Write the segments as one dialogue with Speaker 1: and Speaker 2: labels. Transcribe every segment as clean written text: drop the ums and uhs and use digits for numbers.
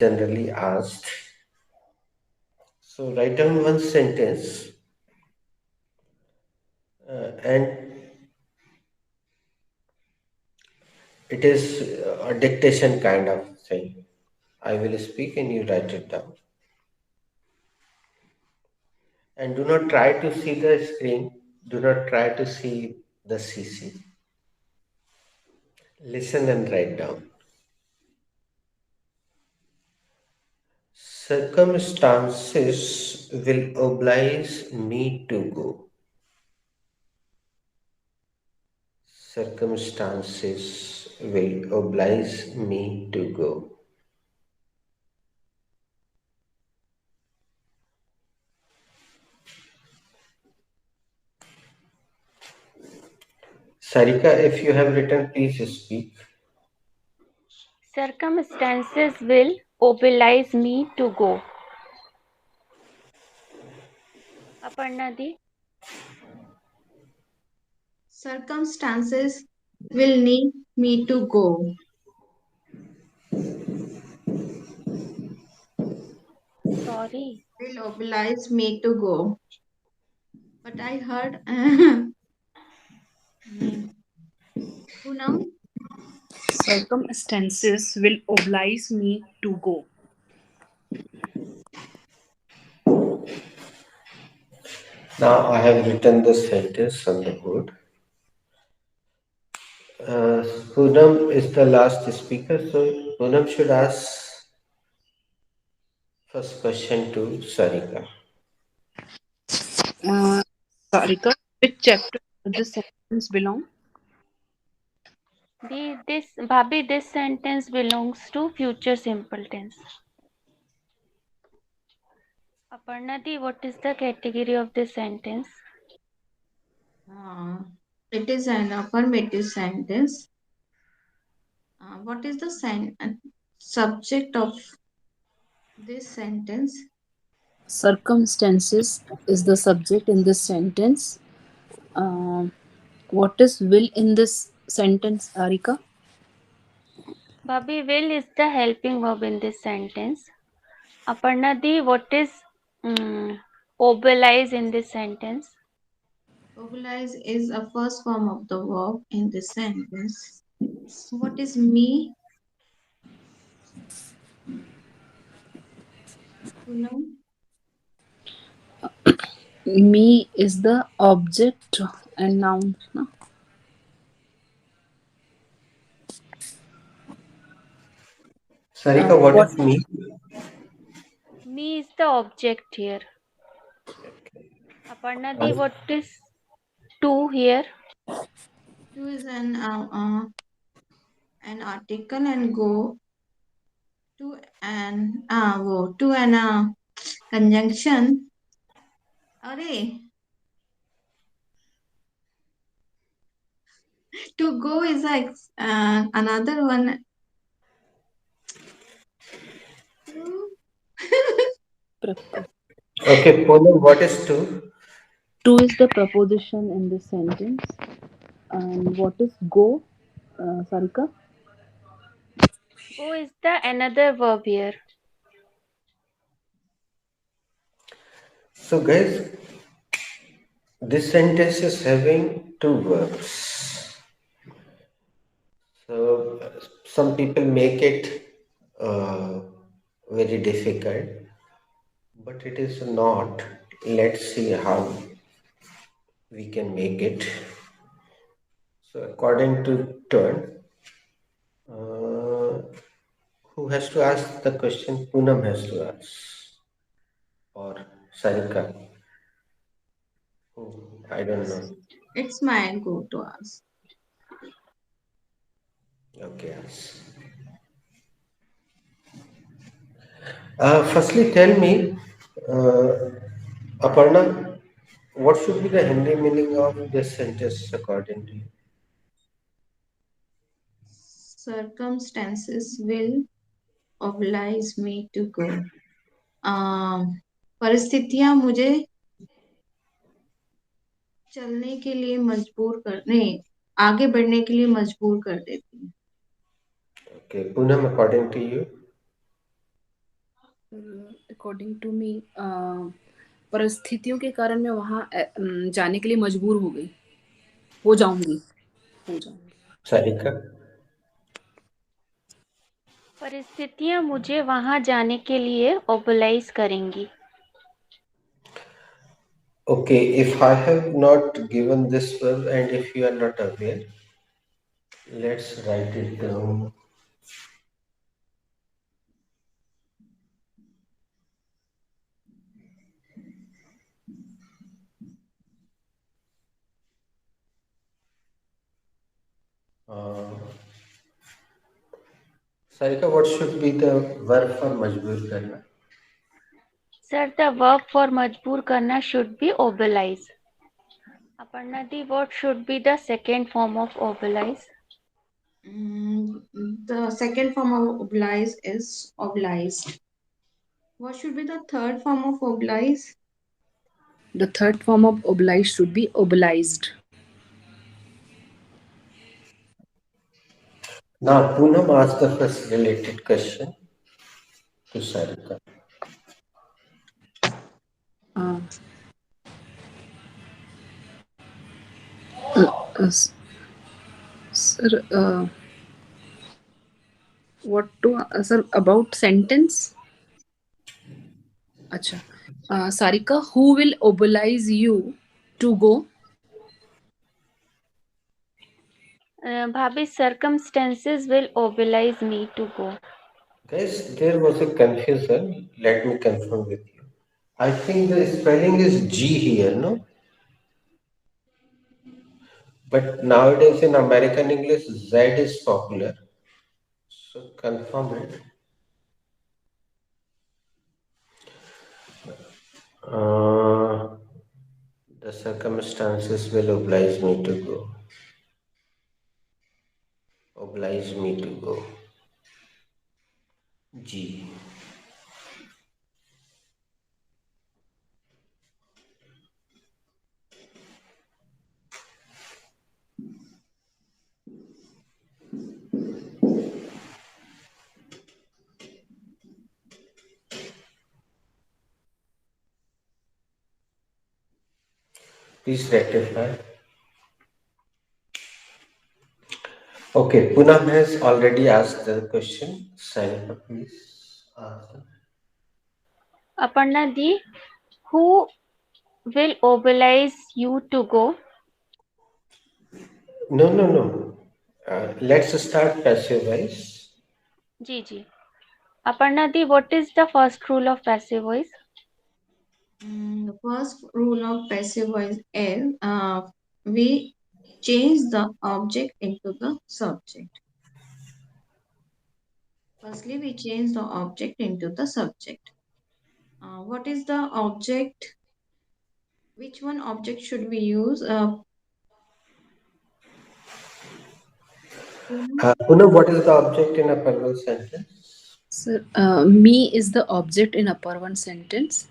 Speaker 1: generally asked. So write down one sentence and it is a dictation kind of thing. I will speak and you write it down. And do not try to see the screen. Do not try to see the CC. Listen and write down. Circumstances will oblige me to go. Circumstances will oblige me to go. Sarika, if you have written, please speak.
Speaker 2: Circumstances will oblige me to go. Aparna di.
Speaker 3: Circumstances will need me to go.
Speaker 2: Sorry.
Speaker 3: Will oblige me to go. But I heard Poonam.
Speaker 4: Circumstances will oblige me to go.
Speaker 1: Now I have written the sentence on the board. Poonam is the last speaker, so Poonam should ask first question to Sarika.
Speaker 4: Sarika, which chapter does this sentence belong?
Speaker 2: This sentence belongs to future simple tense. Aparna di, what is the category of this sentence?
Speaker 3: It is an affirmative sentence. What is the subject of this sentence?
Speaker 4: Circumstances is the subject in this sentence. What is will in this sentence, Arika?
Speaker 2: Bhabhi, will is the helping verb in this sentence. Aparna di, what is oblige in this sentence?
Speaker 3: Oblige is a first form of the verb in this sentence. What is me? Poonam?
Speaker 4: Me is the object and noun. No?
Speaker 1: Sarika, what
Speaker 4: What
Speaker 1: is me?
Speaker 2: Me is the object here. Aparna di, what is to here?
Speaker 3: To is an article and go to an conjunction. Array. To go is another one.
Speaker 1: Okay, Poonam, what is to?
Speaker 4: to is the preposition in this sentence. And what is go, Sarika?
Speaker 2: Go is the another verb here.
Speaker 1: So, guys, this sentence is having two verbs. So, some people make it very difficult, but it is not. Let's see how we can make it. So, according to turn, uh, who has to ask the question? Poonam has to ask, or Sarika. Who? I don't know.
Speaker 3: It's my go to ask.
Speaker 1: Okay, ask. Firstly, tell me, uh, Aparna, what should be the Hindi meaning of this sentence according to you?
Speaker 3: Circumstances will oblige me to go. परिस्थितियां मुझे चलने के लिए मजबूर कर नहीं आगे बढ़ने के लिए मजबूर कर देती हैं.
Speaker 1: Okay, Poonam, according to you?
Speaker 4: According to me परिस्थितियों के कारण मैं वहाँ जाने के लिए मजबूर हो जाऊंगी।
Speaker 1: Sarika?
Speaker 2: परिस्थितियाँ मुझे वहाँ जाने के लिए ओबलाइज करेंगी।
Speaker 1: Okay, if I have not given this verb and if you are not aware, let's write it down. Uh, Sarika, what should be the verb for majboor karna?
Speaker 2: Sir, the verb for majboor karna should be oblige. Aparna di, what should be the second form of oblige?
Speaker 3: Mm, the second form of oblige is obliged. What should be the third form of oblige?
Speaker 4: The third form of oblige should be obliged.
Speaker 1: Now, Poonam asked the first related question to Sarika.
Speaker 4: Uh, s- sir, what to sir about sentence? Acha. Sarika, who will oblige you to go?
Speaker 2: Bhabhi, circumstances will oblige me to go.
Speaker 1: Guys, there was a confusion. Let me confirm with you. I think the spelling is G here, no? But nowadays in American English, Z is popular. So confirm it. Uh, the circumstances will oblige me to go. Oblige me to go. G. Please rectify. Okay, Poonam has already asked the question. Sanika, please answer.
Speaker 2: Aparna di, who will oblige you to go?
Speaker 1: No, no, no. Let's start passive voice.
Speaker 2: Ji, ji. Aparna di, what is the first rule of passive voice?
Speaker 3: The first rule of passive voice is we change the object into the subject. Firstly, we change the object into the subject. What is the object? Which one object should we use?
Speaker 1: Poonam, what is the object in a parallel sentence?
Speaker 4: Sir, me is the object in upper one sentence.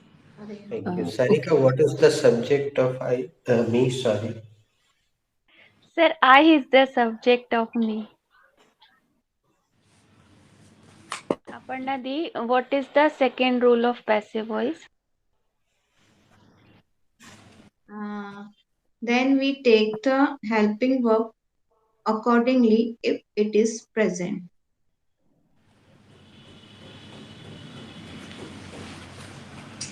Speaker 1: Thank you.
Speaker 4: Okay.
Speaker 1: Sarika, what is the subject of me? Sorry.
Speaker 2: Sir, I is the subject of me. Aparna di, what is the second rule of passive voice?
Speaker 3: Then we take the helping verb accordingly if it is present.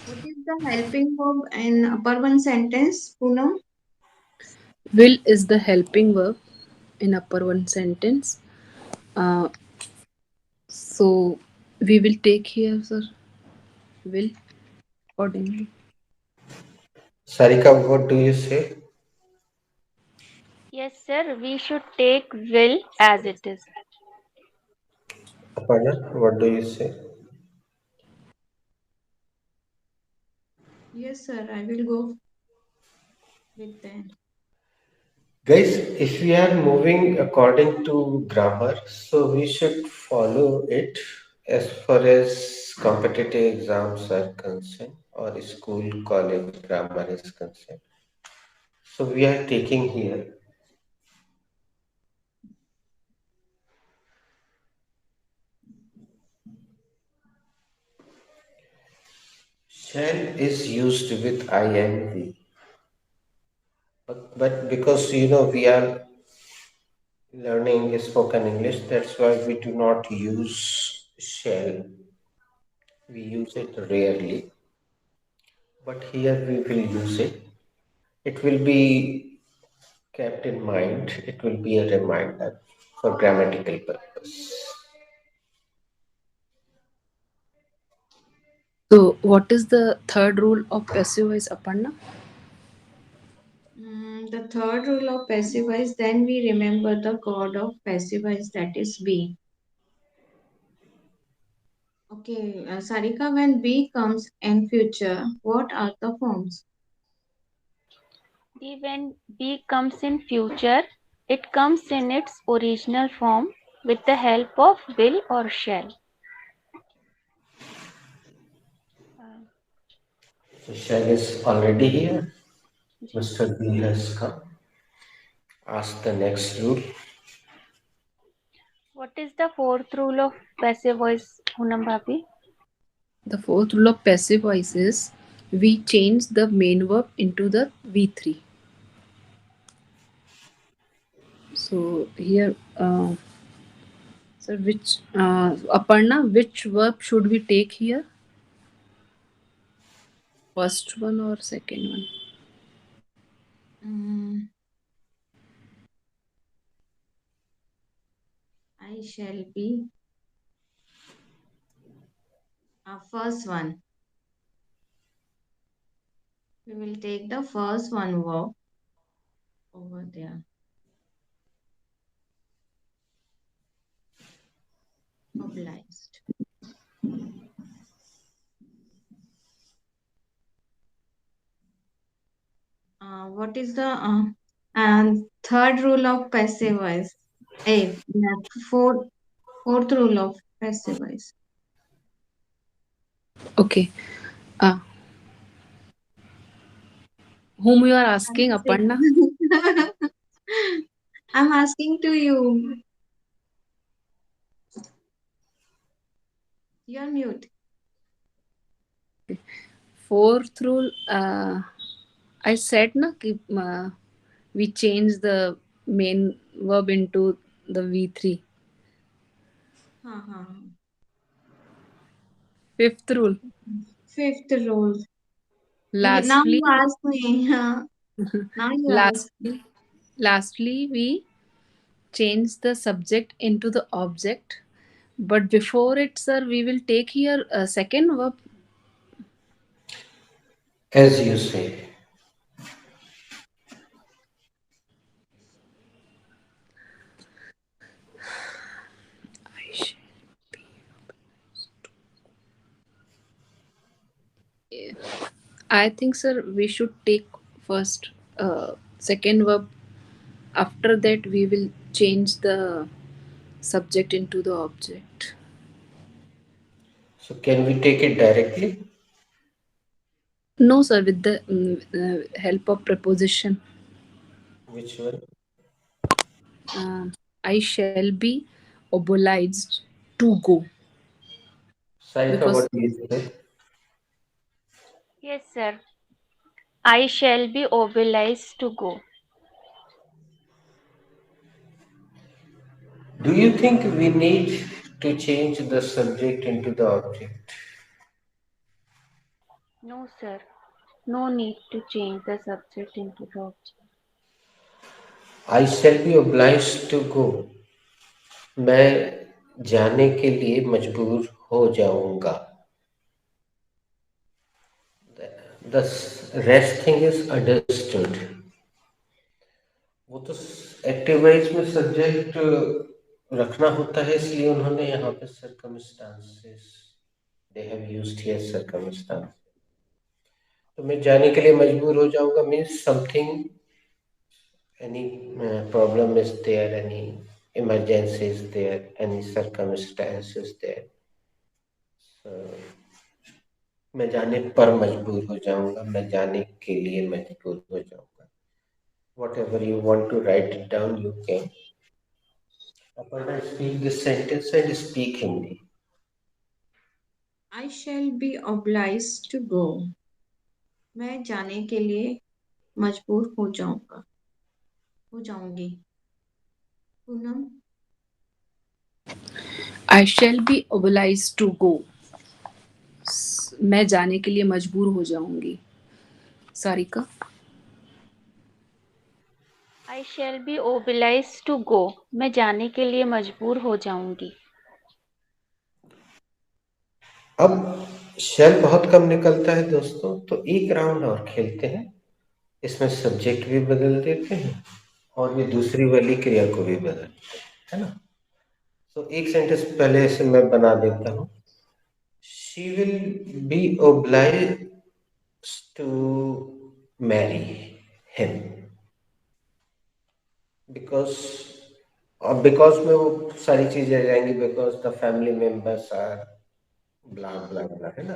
Speaker 3: What is the helping verb in upper one sentence, Poonam?
Speaker 4: Will is the helping verb in upper one sentence. Uh, so we will take here, sir. Will accordingly.
Speaker 1: Sarika, what do you say?
Speaker 2: Yes, sir, we should take will as it is.
Speaker 1: Aparna, what do you say?
Speaker 3: Yes, sir, I will go with that.
Speaker 1: Guys, if we are moving according to grammar, so we should follow it as far as competitive exams are concerned or school, college grammar is concerned. So we are taking here. Shall is used with ing, but because we are learning spoken English, that's why we do not use shall. We use it rarely, but here we will use it. It will be kept in mind. It will be a reminder for grammatical purpose.
Speaker 4: So, what is the third rule of passive voice, Aparna?
Speaker 3: The third rule of passive voice, then we remember the god of passive voice, that is be. Okay, Sarika, when be comes in future, what are the forms?
Speaker 2: When be comes in future, it comes in its original form with the help of will or shall. Uh,
Speaker 1: So shall is already here.
Speaker 2: Ji.
Speaker 1: Mr. B has come. Ask the next rule.
Speaker 2: What is the fourth rule of passive voice, Poonam Bhabi?
Speaker 4: The fourth rule of passive voice is we change the main verb into the V3. So here, sir, which Aparna, which verb should we take here? First one or second one?
Speaker 3: Mm, I shall be. First one. We will take the first one verb over there. Obliged. What is the and third rule of passive voice? Fourth, fourth rule of passive voice.
Speaker 4: Okay. Uh, whom you are
Speaker 3: I'm
Speaker 4: asking, Aparna?
Speaker 3: asking. I'm asking to you. You're mute.
Speaker 4: Fourth rule, I said na कि, we change the main verb into the V3.
Speaker 3: हाँ हाँ.
Speaker 4: Fifth rule,
Speaker 3: Fifth rule. Now
Speaker 4: lastly,
Speaker 3: you ask me. Now you ask.
Speaker 4: lastly, lastly, we change the subject into the object. But before it, sir, we will take here a second verb.
Speaker 1: As you say.
Speaker 4: I think, sir, we should take first second verb. After that, we will change the subject into the object.
Speaker 1: So can we take it directly?
Speaker 4: No, sir, with the help of preposition.
Speaker 1: Which one?
Speaker 4: Um, I shall be obliged to go
Speaker 1: Saika,
Speaker 4: because
Speaker 1: what do you say?
Speaker 2: Yes, sir. I shall be obliged to go.
Speaker 1: Do you think we need to change the subject into the object?
Speaker 2: No, sir. No need to change the subject into the object.
Speaker 1: I shall be obliged to go. मैं जाने के लिए मजबूर हो जाऊंगा. The rest thing is understood. वो तो active voice में सब्जेक्ट रखना होता है, इसलिए उन्होंने यहाँ पे circumstances they have used here circumstance. तो मैं जाने के लिए मजबूर हो जाऊंगा means something, any problem is there, any emergency is there, any circumstance is there. So, मैं जाने पर मजबूर हो जाऊंगा, मैं जाने के लिए मजबूर हो जाऊंगा. Whatever you want to write it down, you can. Aparna, speak this sentence and speak Hindi.
Speaker 3: I shall be obliged to go. मैं जाने के लिए मजबूर हो जाऊंगी. Poonam.
Speaker 4: I shall be obliged to go. मैं जाने के लिए मजबूर हो जाऊंगी. Sarika.
Speaker 2: I shall be obliged to go. मैं जाने के लिए मजबूर हो जाऊंगी.
Speaker 1: अब शेल बहुत कम निकलता है दोस्तों, तो एक राउंड और खेलते हैं. इसमें सब्जेक्ट भी बदल देते हैं और ये दूसरी वाली क्रिया को भी बदल देते हैं, है ना. तो एक सेंटेंस पहले से मैं बना देता हूँ. She will be obliged to marry him because अब बिकॉज में वो सारी चीजें आ जाएंगी. Because the family members are blah blah blah, है ना.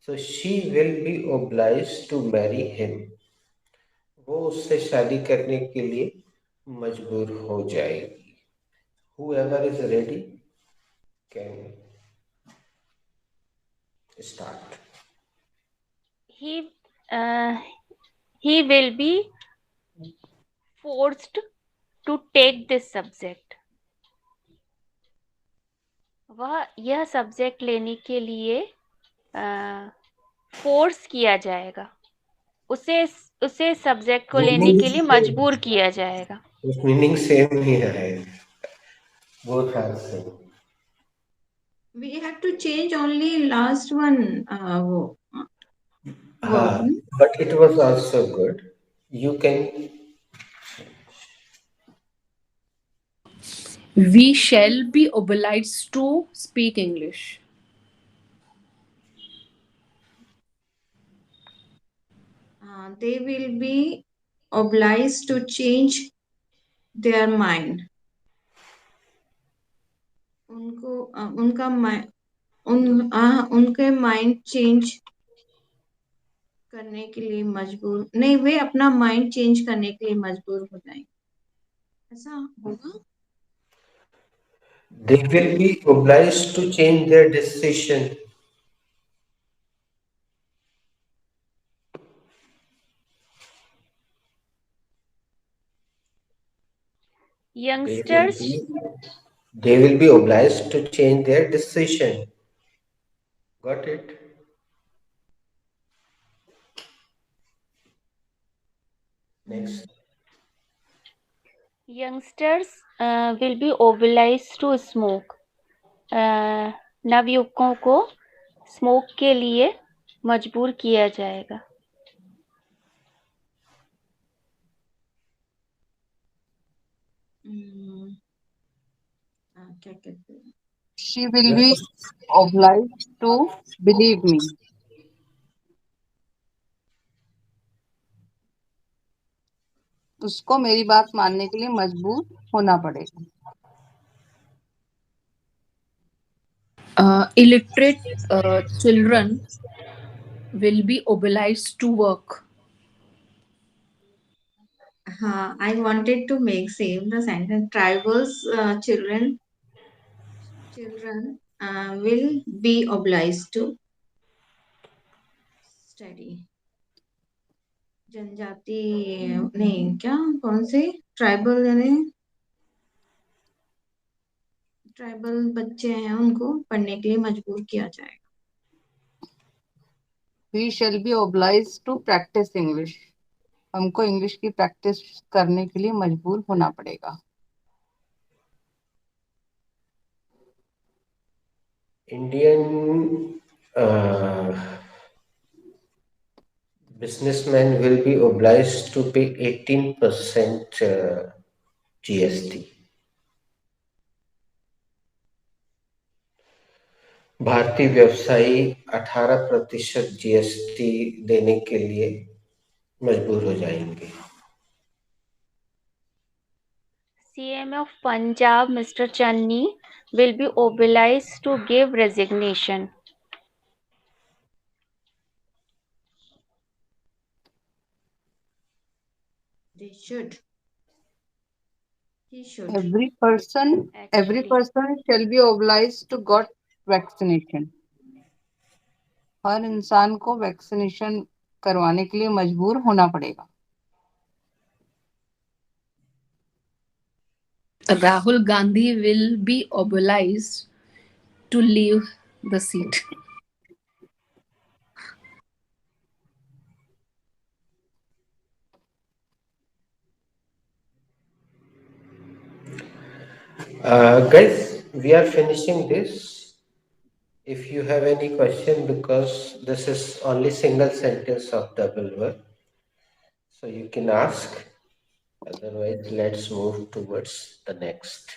Speaker 1: So she will be obliged to marry him. वो उससे शादी करने के लिए मजबूर हो जाएगी. whoever is ready can start.
Speaker 2: He uh, he will be forced to take this subject. वह यह सब्जेक्ट लेने के लिए फोर्स किया जाएगा. उसे उसे सब्जेक्ट को लेने
Speaker 1: मीनिंग
Speaker 2: के लिए मजबूर किया जाएगा.
Speaker 1: मीनिंग सेम ही है. both are same.
Speaker 3: We have to change only last one वो
Speaker 1: हाँ,
Speaker 3: verb.
Speaker 1: but it was also good. You can.
Speaker 4: We shall be obliged to speak English.
Speaker 3: They will be obliged to change their mind. उनको उनके mind change करने के लिए मजबूर नहीं, वे अपना माइंड चेंज करने के लिए मजबूर हो जाएंगे. ऐसा होगा.
Speaker 1: They will be obliged to change their decision.
Speaker 2: Youngsters
Speaker 1: They will be obliged to change their decision. Got it? Next.
Speaker 2: youngsters will be obliged to smoke. नवयुवकों को स्मोक के लिए मजबूर किया जाएगा.
Speaker 3: क्या कहते हैं.
Speaker 5: She will be obliged to believe me. उसको मेरी बात मानने के लिए मजबूर होना पड़ेगा.
Speaker 4: Illiterate children will be obliged to work.
Speaker 3: I wanted to make same the sentence. Tribals children will be obliged to study. जनजाति नहीं, क्या कौन से ट्राइबल यानी ट्राइबल बच्चे हैं उनको पढ़ने के लिए मजबूर किया जाएगा.
Speaker 5: We shall be obliged to practice English. हमको इंग्लिश की प्रैक्टिस करने के लिए मजबूर होना पड़ेगा.
Speaker 1: Indian businessmen will be obliged to pay 18% GST. भारतीय व्यवसायी 18% GST देने के लिए मजबूर हो जाएंगे.
Speaker 2: CM of Punjab, Mr. Channi, will be obliged to give resignation.
Speaker 3: They should. He should.
Speaker 5: Every person
Speaker 2: Actually,
Speaker 5: shall be obliged to got vaccination. हर इंसान को वैक्सीनेशन करवाने के लिए मजबूर होना पड़ेगा।
Speaker 4: Rahul Gandhi will be obliged to leave the seat.
Speaker 1: Guys, we are finishing this. If you have any question, because this is only single sentence of double word, so you can ask. Otherwise, let's move towards the next.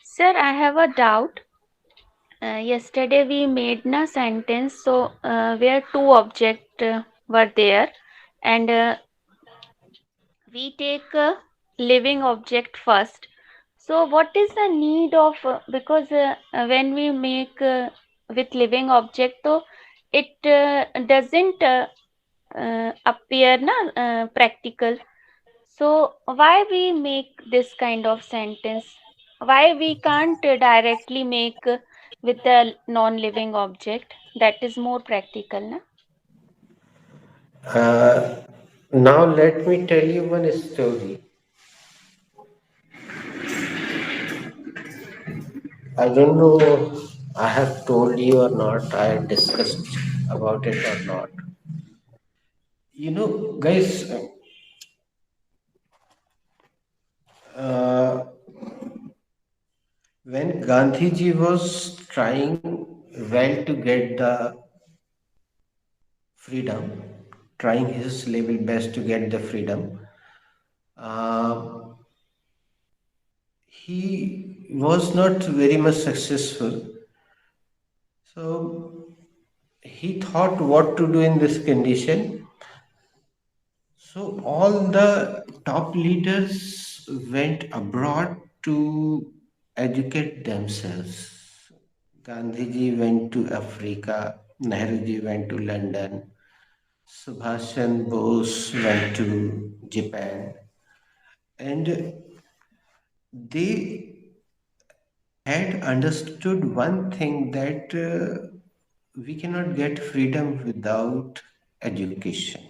Speaker 2: Sir, I have a doubt. Yesterday we made a sentence so where two objects were there, and we take a living object first. So what is the need of because when we make with living object, so it doesn't appear na practical. So why we make this kind of sentence? Why we can't directly make with a non-living object? That is more practical, na?
Speaker 1: Uh, Now, let me tell you one story. I don't know I have told you or not, I discussed about it or not. Guys, uh, when Gandhiji was trying well to get the freedom, trying his level best to get the freedom, uh, he was not very much successful. So he thought what to do in this condition. So all the top leaders went abroad to educate themselves. Gandhiji went to Africa, Nehruji went to London, Subhash Chandra Bose went to Japan, and they had understood one thing that we cannot get freedom without education.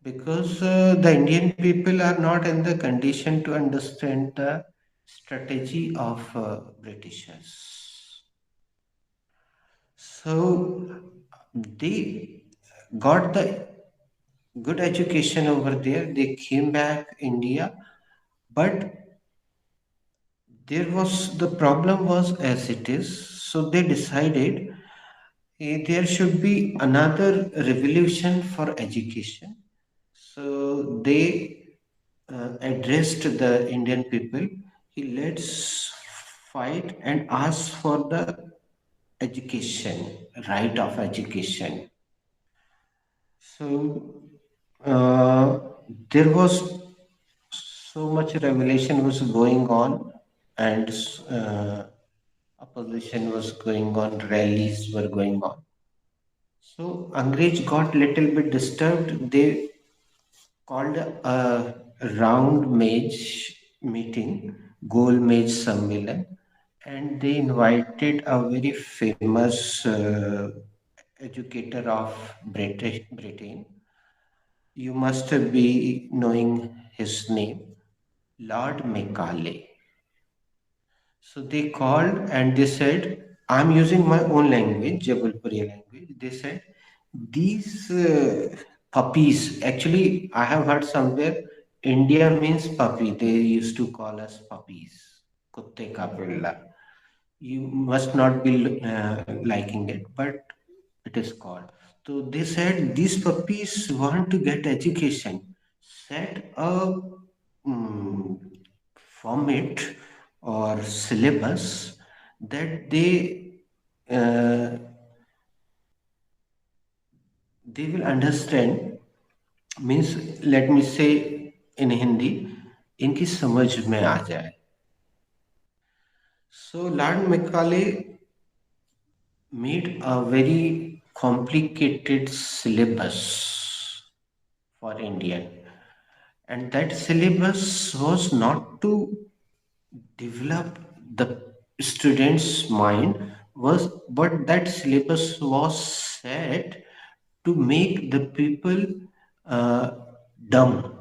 Speaker 1: Because the Indian people are not in the condition to understand the strategy of Britishers. So they got the good education over there. They came back India, but the problem was as it is. So they decided there should be another revolution for education. So they addressed the Indian people. Let's fight and ask for the education, right of education. So uh, there was so much revelation was going on, and opposition was going on, rallies were going on. So Angrez got little bit disturbed. They called a round mage meeting, Gol Mage Sammelan, and they invited a very famous educator of Britain. You must be knowing his name, Lord Macaulay. So they called and they said, I'm using my own language, Jabalpuri language. They said, these puppies, actually, I have heard somewhere, India means puppy. They used to call us puppies. Kutte ka pilla. You must not be liking it, but it is called. So they said, these puppies want to get education. Set a mm, format or syllabus that uh, they will understand, means let me say in Hindi, इनकी समझ में आ जाए. So Lord Macaulay made a very complicated syllabus for Indian, and that syllabus was not to develop the students' mind was, but that syllabus was set to make the people uh, dumb.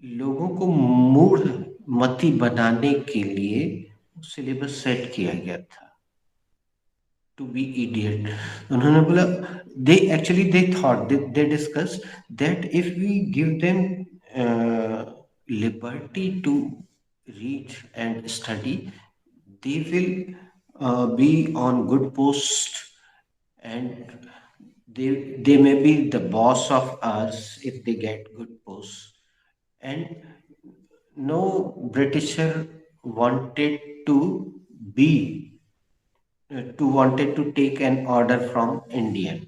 Speaker 1: लोगों को मूढ़ मति बनाने के लिए syllabus set किया गया था टू बी इडियट. उन्होंने बोला they thought they discussed that if we give them liberty to read and study, they will be on good post, and they may be the boss of us if they get good posts. And no Britisher wanted to be wanted to take an order from Indian.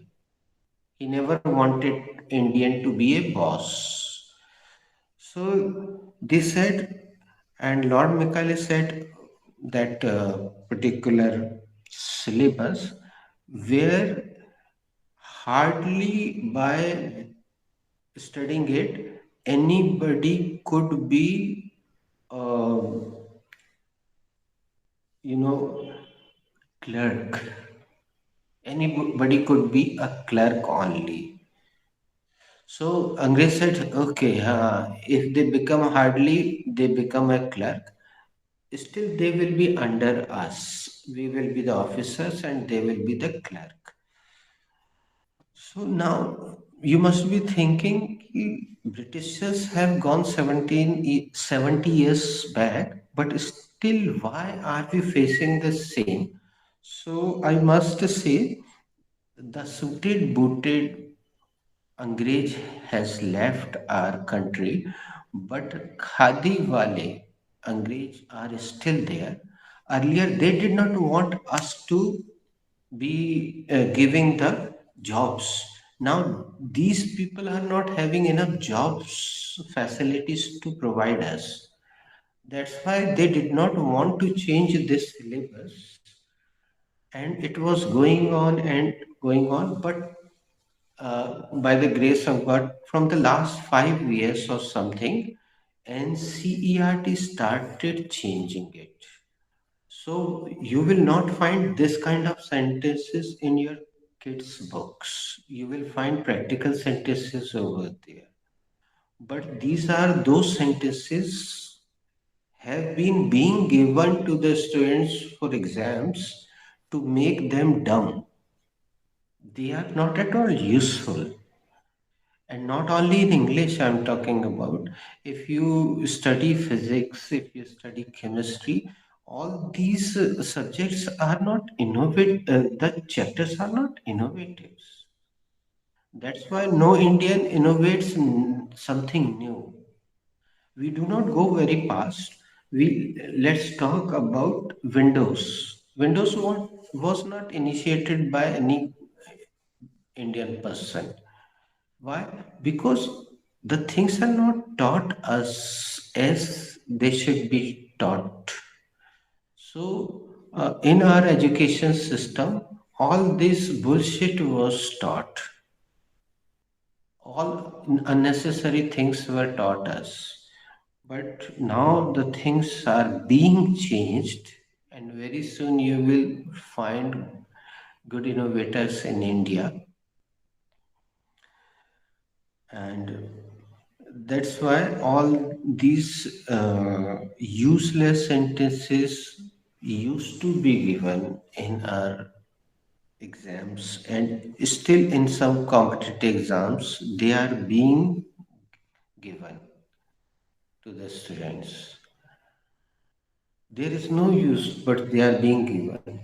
Speaker 1: He never wanted Indian to be a boss. So they said, and Lord Macaulay said that particular syllabus where hardly by studying it anybody could be uh, you know clerk. Anybody could be a clerk only. So Angrez said, okay, if they become hardly, they become a clerk. Still, they will be under us. We will be the officers and they will be the clerk. So now you must be thinking, Britishers have gone 70 years back, but still, why are we facing the same? So I must say, the suited booted Angrez has left our country, but Khadi wale Angrez are still there. Earlier, they did not want us to be giving the jobs. Now, these people are not having enough jobs, facilities to provide us. That's why they did not want to change this syllabus, and it was going on and going on. But by the grace of God, from the last 5 years or something, NCERT started changing it. So you will not find this kind of sentences in your kids' books. You will find practical sentences over there. But these are those sentences have been being given to the students for exams to make them dumb. They are not at all useful. And not only in English, I'm talking about. If you study physics, if you study chemistry, all these subjects are not innovative, the chapters are not innovative. That's why no Indian innovates something new. We do not go very fast. Let's talk about Windows. Windows was not initiated by any Indian person. Why? Because the things are not taught us as they should be taught. So, in our education system, all this bullshit was taught. All unnecessary things were taught us. But now the things are being changed, and very soon you will find good innovators in India. And that's why all these useless sentences used to be given in our exams, and still in some competitive exams they are being given to the students. There is no use, but they are being given.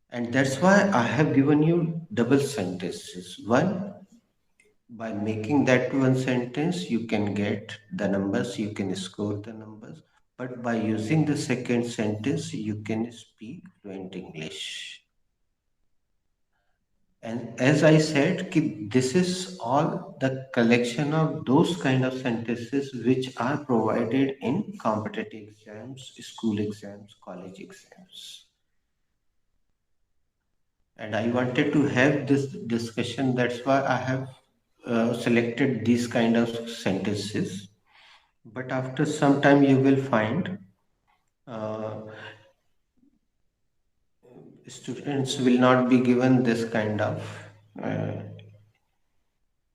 Speaker 1: And that's why I have given you double sentences. One, by making that one sentence, you can get the numbers, you can score the numbers. But by using the second sentence, you can speak fluent English. And as I said, this is all the collection of those kind of sentences which are provided in competitive exams, school exams, college exams. And I wanted to have this discussion. That's why I have selected these kind of sentences. But after some time, you will find uh, students will not be given this kind of uh,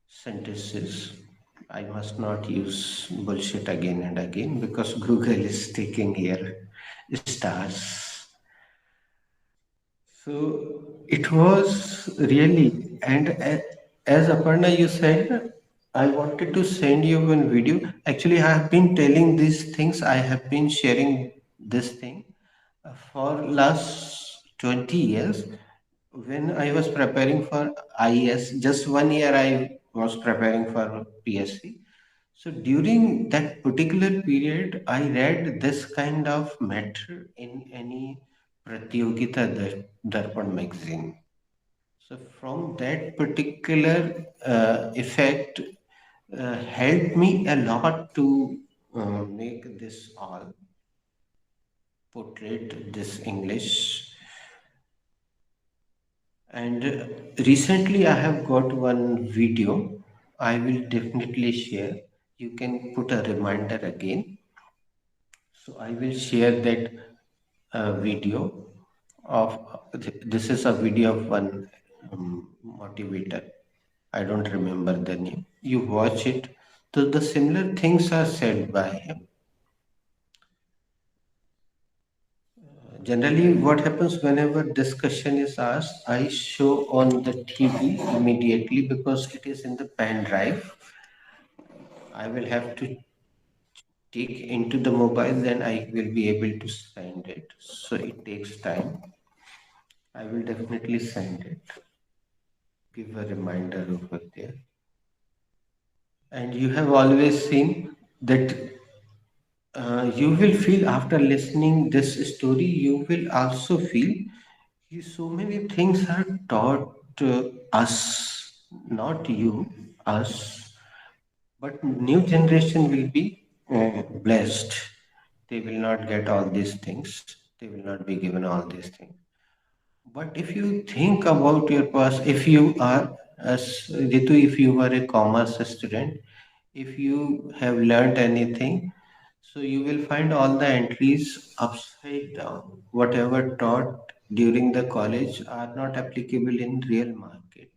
Speaker 1: sentences. I must not use bullshit again and again because Google is taking here stars. So it was really, and as Aparna, you said, I wanted to send you one video. Actually, I have been telling these things, I have been sharing this thing for last 20 years. When I was preparing for IES, just 1 year I was preparing for PSC. So during that particular period, I read this kind of matter in any Pratyogita Darpan magazine. So from that particular effect helped me a lot to make this all portrait this English. And recently I have got one video. I will definitely share. You can put a reminder again. So I will share that video of this is a video of one motivator. I don't remember the name. You watch it. So the similar things are said by him. Generally, what happens whenever discussion is asked, I show on the TV immediately because it is in the pen drive. I will have to take into the mobile, then I will be able to send it. So it takes time. I will definitely send it. Give a reminder over there. And you have always seen that you will feel after listening this story, you will also feel so many things are taught us, not you, us, but new generation will be blessed. They will not get all these things. They will not be given all these things. But if you think about your past, if you are, as Ritu, if you were a commerce student, if you have learned anything, so you will find all the entries upside down. Whatever taught during the college are not applicable in real market.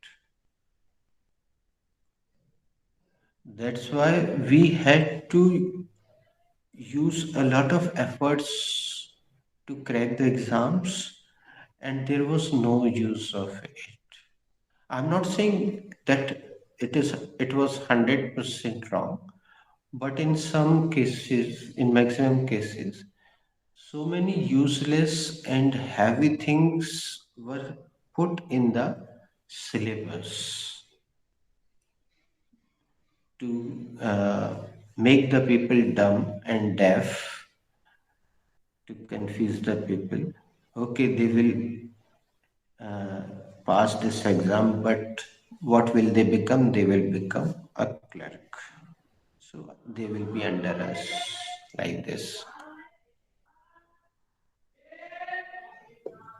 Speaker 1: That's why we had to use a lot of efforts to crack the exams, and there was no use of it. I'm not saying that it was 100% wrong, but in some cases, in maximum cases, so many useless and heavy things were put in the syllabus to make the people dumb and deaf, to confuse the people. Okay, they will uh, pass this exam, but what will they become? They will become a clerk. So they will be under us like this.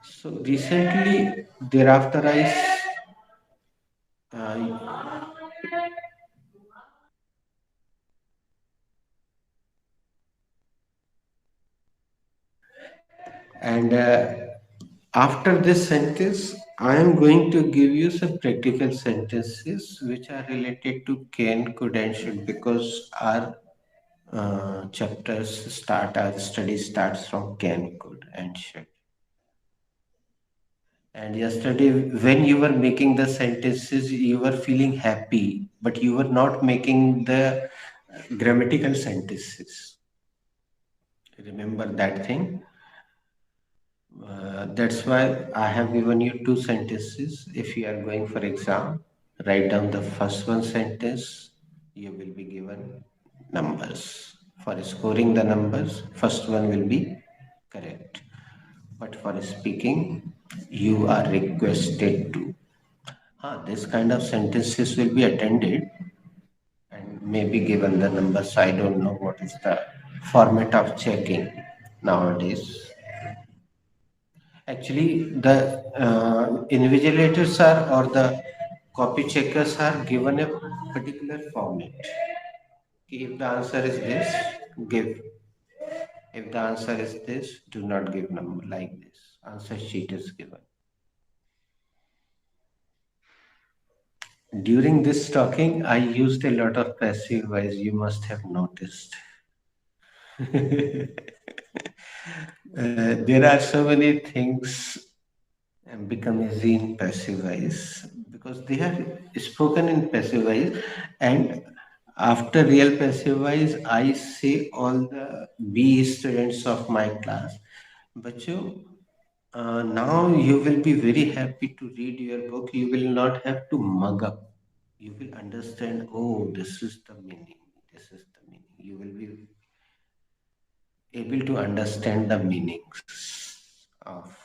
Speaker 1: So recently, thereafter, uh, and after this sentence, I am going to give you some practical sentences which are related to can, could, and should because our our study starts from can, could, and should. And yesterday, when you were making the sentences, you were feeling happy, but you were not making the grammatical sentences. Remember that thing? That's why I have given you two sentences. If you are going for exam, write down the first one sentence. You will be given numbers. For scoring the numbers, first one will be correct. But for speaking, you are requested to. This kind of sentences will be attended and maybe given the numbers. I don't know what is the format of checking nowadays. Actually, the invigilators are or the copy checkers are given a particular format. If the answer is this, give. If the answer is this, do not give number like this. Answer sheet is given. During this talking, I used a lot of passive voice. You must have noticed. There are so many things become easy in passive voice because they are spoken in passive voice, and after real passive voice, I say all the B students of my class, बच्चों, now you will be very happy to read your book. You will not have to mug up. You will understand, oh, this is the meaning. This is the meaning. You will be able to understand the meanings of.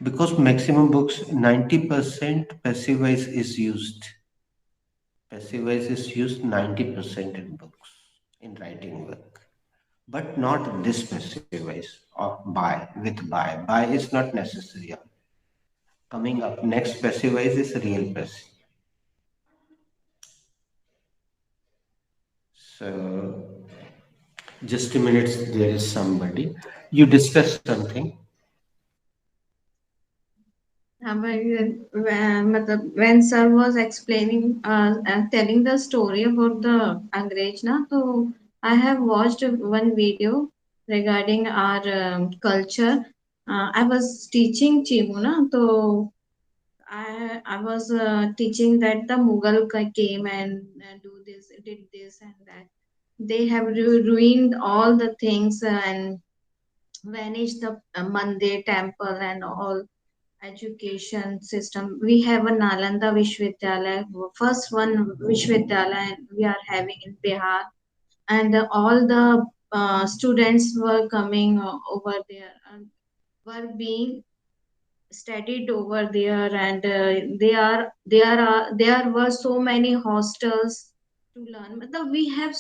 Speaker 1: Because maximum books, 90% passive voice is used. Passive voice is used 90% in books, in writing work. But not this passive voice of by, with by. By is not necessary. Coming up, next passive voice is real passive. So, just a minute, there is somebody. You discuss something.
Speaker 3: हाँ भाई मतलब when sir was explaining telling the story about the अंग्रेज ना तो I have watched one video regarding our culture. I was teaching Chimu ना तो I was teaching that the Mughal came and did this and that. They have ruined all the things and vanished the Mandir temple and all education system. We have a Nalanda Vishwavidyalaya, first one Vishwavidyalaya we are having in Bihar, and all the students were coming over there and were being studied over there, and there were so many hostels to learn. मतलब we have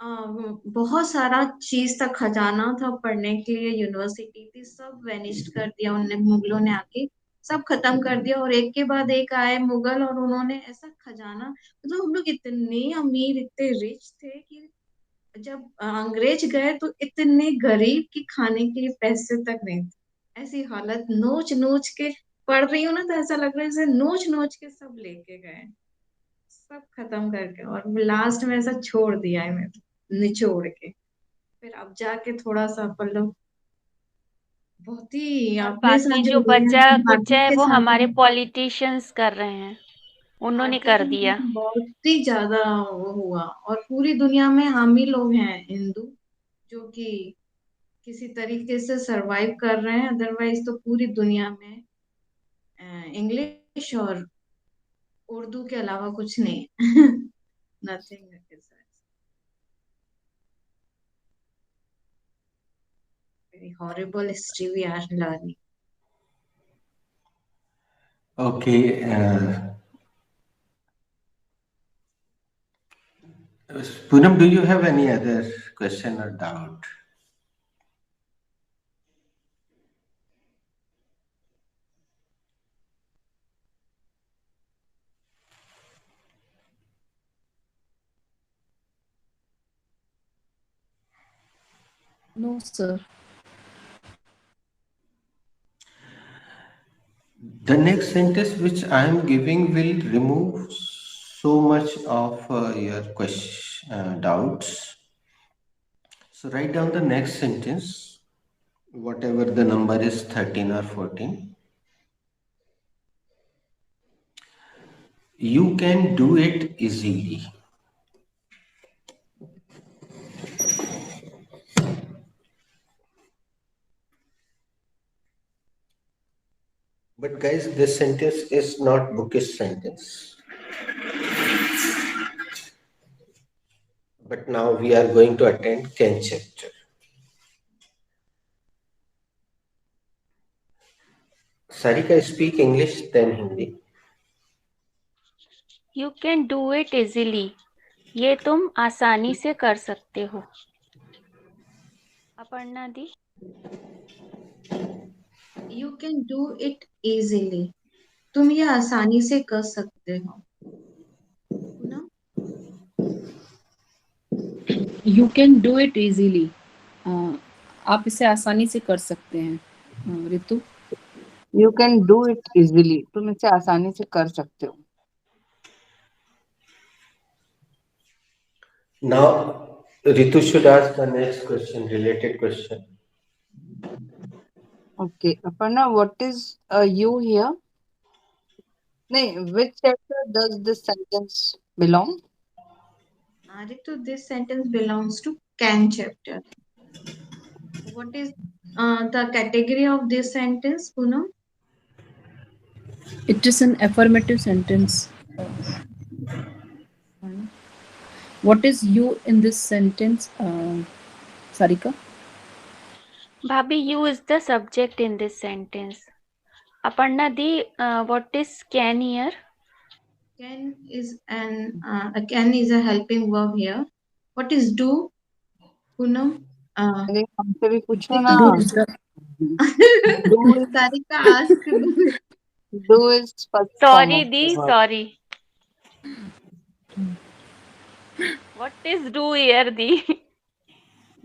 Speaker 3: बहुत सारा चीज था, खजाना था पढ़ने के लिए, यूनिवर्सिटी थी, सब वेनिस्ट कर दिया उनने, मुगलों ने आके सब खत्म कर दिया, और एक के बाद एक आए मुगल और उन्होंने ऐसा खजाना, मतलब हम लोग इतने अमीर इतने रिच थे कि जब अंग्रेज गए तो इतने गरीब कि खाने के लिए पैसे तक नहीं थे, ऐसी हालत, नोच नोच के पढ़ रही हूँ ना तो ऐसा लग रहा है जैसे नोच नोच के सब लेके गए, सब खत्म करके, और लास्ट में ऐसा छोड़ दिया है मैं निचोड़ के, फिर अब जाके थोड़ा सा अपन लोग बहुत ही
Speaker 2: और
Speaker 3: अपने साथ
Speaker 2: बाकी
Speaker 3: जो
Speaker 2: जो
Speaker 3: हुआ है
Speaker 2: बच्चा कुच्चा
Speaker 3: बाकी
Speaker 2: है
Speaker 3: के
Speaker 2: वो
Speaker 3: साथ
Speaker 2: हमारे पॉलिटिशियंस कर रहे हैं, उन्होंने
Speaker 3: बाकी
Speaker 2: कर
Speaker 3: के
Speaker 2: दिया।
Speaker 3: साथ बहुत ही ज्यादा वो हुआ, और पूरी दुनिया में हम ही लोग हैं हिंदू जो कि किसी तरीके से सरवाइव कर रहे हैं, अदरवाइज तो पूरी दुनिया में इंग्लिश और उर्दू के अलावा कुछ नहीं nothing very horrible history we are learning.
Speaker 1: Okay. Poonam, do you have any other question or doubt?
Speaker 4: No, sir.
Speaker 1: The next sentence which I am giving will remove so much of your doubts. So write down the next sentence, whatever the number is, 13 or 14. You can do it easily. But guys, this sentence is not bookish sentence. But now we are going to attend Ken chapter. Sarika, speak English, then Hindi.
Speaker 2: You can do it easily. ये तुम आसानी से कर सकते हो। अपर्णा दी।
Speaker 3: You can do it easily. तुम ये आसानी से कर सकते हो ना?
Speaker 4: You can do it easily, आप इसे आसानी से कर सकते हैं। ऋतु,
Speaker 5: You can do it easily. तुम इसे आसानी से कर सकते हो.
Speaker 1: Now, Ritu should ask the next question, related question.
Speaker 5: Okay, Aparna, what is you here? No, which chapter does this sentence belong?
Speaker 3: Ritu, this sentence belongs to can chapter. What is the category of this sentence, Poonam?
Speaker 4: it is an affirmative sentence. What is you in this sentence, Sarika?
Speaker 2: Bhabhi, you is the subject in this sentence. Aparna di, what is can here?
Speaker 3: Can is a helping verb here. What is do, Poonam?
Speaker 5: अरे हमसे भी पूछो ना.
Speaker 3: Ritu,
Speaker 4: Do is the
Speaker 5: Do is
Speaker 3: Sarika ask do.
Speaker 5: do is first form
Speaker 2: Sorry
Speaker 5: of the
Speaker 2: di,
Speaker 5: verb.
Speaker 2: sorry. What is do here di?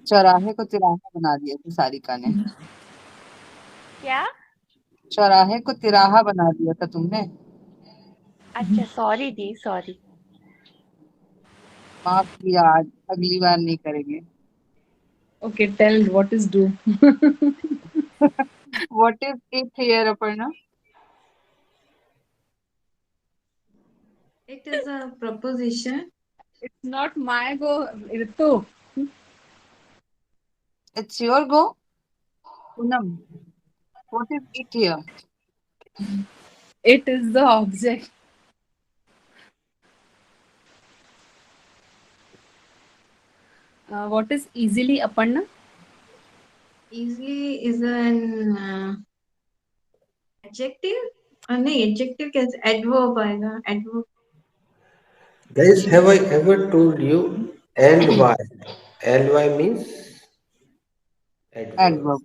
Speaker 5: चौराहे को तिराहा बना दिया था सारिका ने.
Speaker 2: क्या?
Speaker 5: चौराहे को तिराहा बना दिया था तुमने.
Speaker 2: अच्छा sorry di, sorry.
Speaker 5: माफ किया, आज अगली बार नहीं करेंगे.
Speaker 4: okay. Tell what is do.
Speaker 5: What is it here, Aparna?
Speaker 3: It is a proposition.
Speaker 4: It's not my go, Ritu.
Speaker 5: It's your go. Poonam, what is it here?
Speaker 4: It is the object. What is easily, Aparna?
Speaker 3: Easily is an adjective. नहीं adjective कैसे adverb आएगा adverb.
Speaker 1: Guys, have I ever told you and why? And why means adverb.
Speaker 5: Adverb.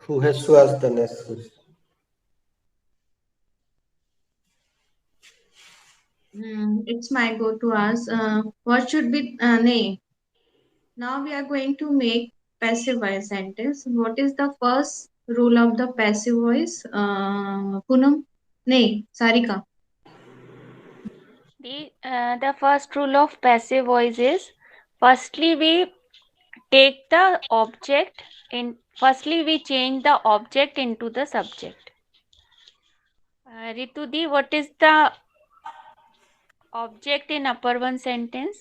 Speaker 1: Who has to ask the next question?
Speaker 3: It's my go to ask. What should be nay? Now we are going to make passive voice sentence. What is the first rule of the passive voice? Poonam? Nay, Sarika.
Speaker 2: The first rule of passive voice is firstly we take the object in firstly we change the object into the subject. Ritu di, what is the object in upper one sentence?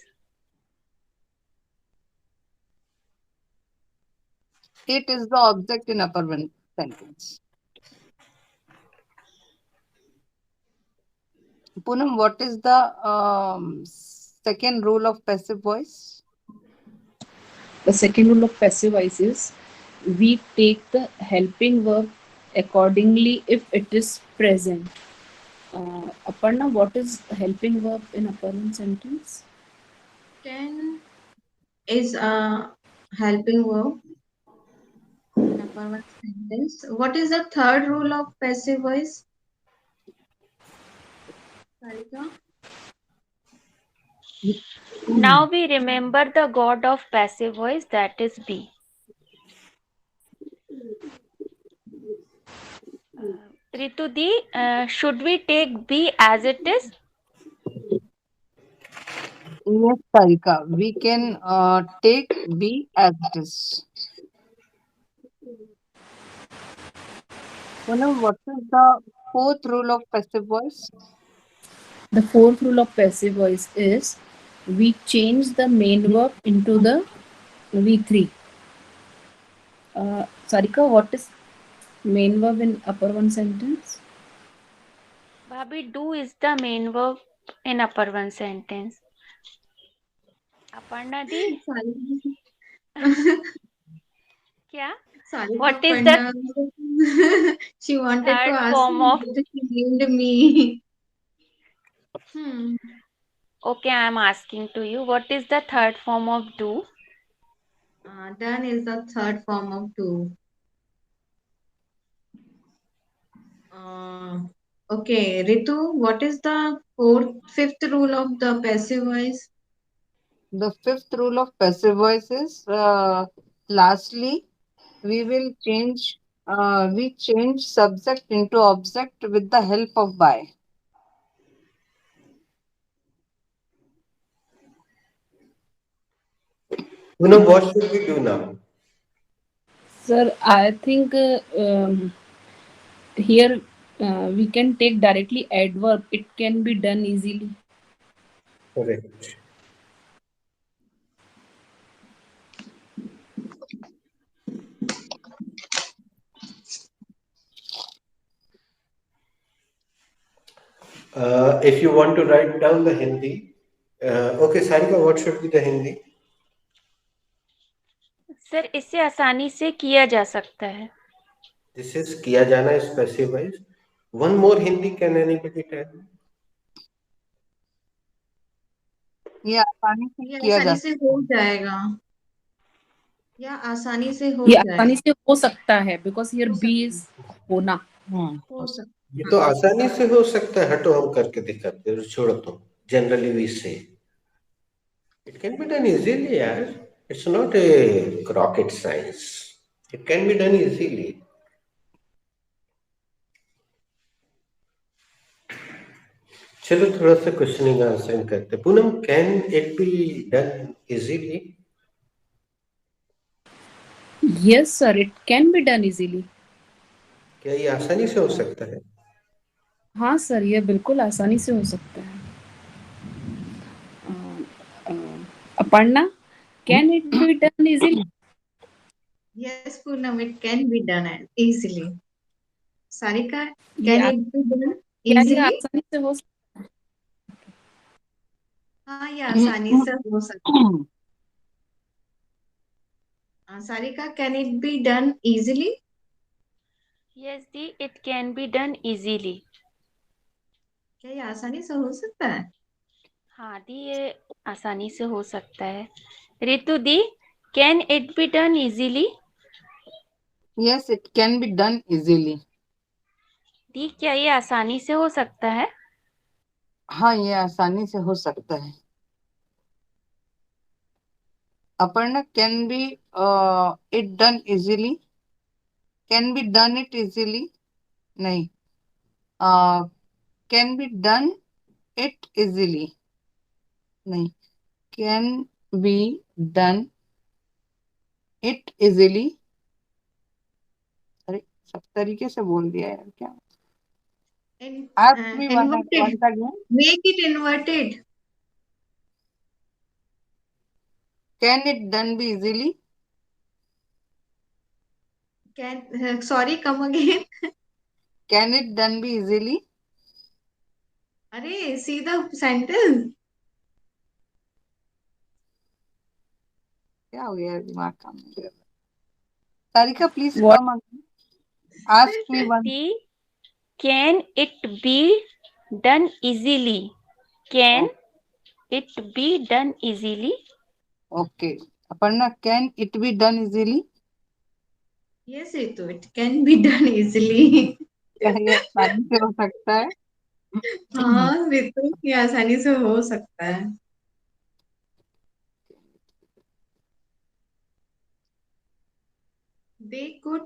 Speaker 5: It is the object in upper one sentence. Poonam, what is the second rule of passive voice?
Speaker 4: The second rule of passive voice is we take the helping verb accordingly if it is present. Aparna, what is helping verb in upper one sentence?
Speaker 3: Can is a helping verb in upper one sentence. What is the third rule of passive voice? Sarika?
Speaker 2: Now we remember the god of passive voice, that is be. Ritu di, should we take be as it is?
Speaker 5: Yes, Sarika, we can take be as it is. Poonam, what is the fourth rule of passive voice?
Speaker 4: The fourth rule of passive voice is we change the main verb into the V3. Sarika, what is main verb in upper one sentence?
Speaker 2: Bhabhi, do is the main verb in upper one sentence. Aparna di,
Speaker 3: Sarika.
Speaker 2: kya?
Speaker 3: Sarika
Speaker 2: What is the
Speaker 3: Panna. She wanted to
Speaker 2: third
Speaker 3: ask
Speaker 2: form
Speaker 3: me,
Speaker 2: of?
Speaker 3: but she named me. Hmm.
Speaker 2: Okay, I am asking to you. What is the third form of do?
Speaker 3: Done is the third form of do. Uh, Okay, Ritu, what is the fifth rule of the passive voice?
Speaker 5: The fifth rule of passive voice is lastly, we will change we change subject into object with the help of by.
Speaker 1: What should we do now?
Speaker 4: Sir, I think here we can take directly adverb. It can be done easily.
Speaker 1: Correct. If you want to write down the Hindi, okay, Sarika, what should be the Hindi?
Speaker 2: Sir इसे आसानी से किया जा सकता है.
Speaker 1: This is किया जाना is specified. One more Hindi, can anybody tell me?
Speaker 5: ये आसानी से
Speaker 3: ये
Speaker 5: किया जा
Speaker 3: आसानी से हो
Speaker 5: सकता है.
Speaker 3: जाएगा. या आसानी से हो
Speaker 4: ये
Speaker 3: जाए.
Speaker 4: आसानी से हो सकता है because here
Speaker 3: हो
Speaker 4: be
Speaker 3: सकता
Speaker 4: is
Speaker 3: है.
Speaker 4: होना.
Speaker 3: हो
Speaker 5: हो
Speaker 1: ये
Speaker 3: सकता.
Speaker 1: तो
Speaker 3: हाँ.
Speaker 1: आसानी से हो सकता है. हटो, हम करके दिखाते हैं. छोड़ो तो. Generally we say it can be done easily, yaar. It's not a rocket science. It can be done easily. चलो थोड़ा सा क्वेश्चनिंग आंसर करते हैं. Poonam, can it be done easily?
Speaker 4: Yes, sir. It can be done easily.
Speaker 1: क्या ये आसानी से हो सकता है?
Speaker 4: हाँ सर, ये बिल्कुल आसानी से हो सकता है. Aparna, can it be done easily?
Speaker 3: Yes, Poonam, it can be done easily. Sarika,
Speaker 4: ये
Speaker 3: can it be done
Speaker 4: क्या ये
Speaker 3: easily?
Speaker 4: आसानी से हो
Speaker 3: हाँ, ये आसानी से हो सकता है. Sarika, can it be done easily?
Speaker 2: Yes, the it can be done easily.
Speaker 3: क्या ये आसानी से हो सकता है?
Speaker 2: हाँ दी ये आसानी से हो सकता है. रितु दी, can it be done easily?
Speaker 5: Yes, it can be done easily.
Speaker 2: दी क्या ये आसानी से हो सकता है?
Speaker 5: हाँ, ये आसानी से हो सकता है. Aparna, can be it done easily? Can be done it easily? नहीं. Can be done it easily? नहीं. Can be done it easily? अरे सब तरीके से बोल दिया यार क्या. Ask me
Speaker 3: Inverted.
Speaker 5: once again.
Speaker 3: Make it inverted.
Speaker 5: Can it done be easily?
Speaker 3: Sorry, come again.
Speaker 5: Can it done be easily?
Speaker 3: अरे, see the sentence.
Speaker 5: क्या हो गया दिमाग काम नहीं कर रहा. Sarika, please
Speaker 4: what?
Speaker 5: come again. Ask me one.
Speaker 2: The can it be done easily? Can it be done easily?
Speaker 5: Okay. Aparna, can it be done easily?
Speaker 3: Yes, Ritu, it can be done easily.
Speaker 5: क्या ये आसानी से हो सकता है?
Speaker 3: हाँ, रितु, ये आसानी से हो सकता है. They could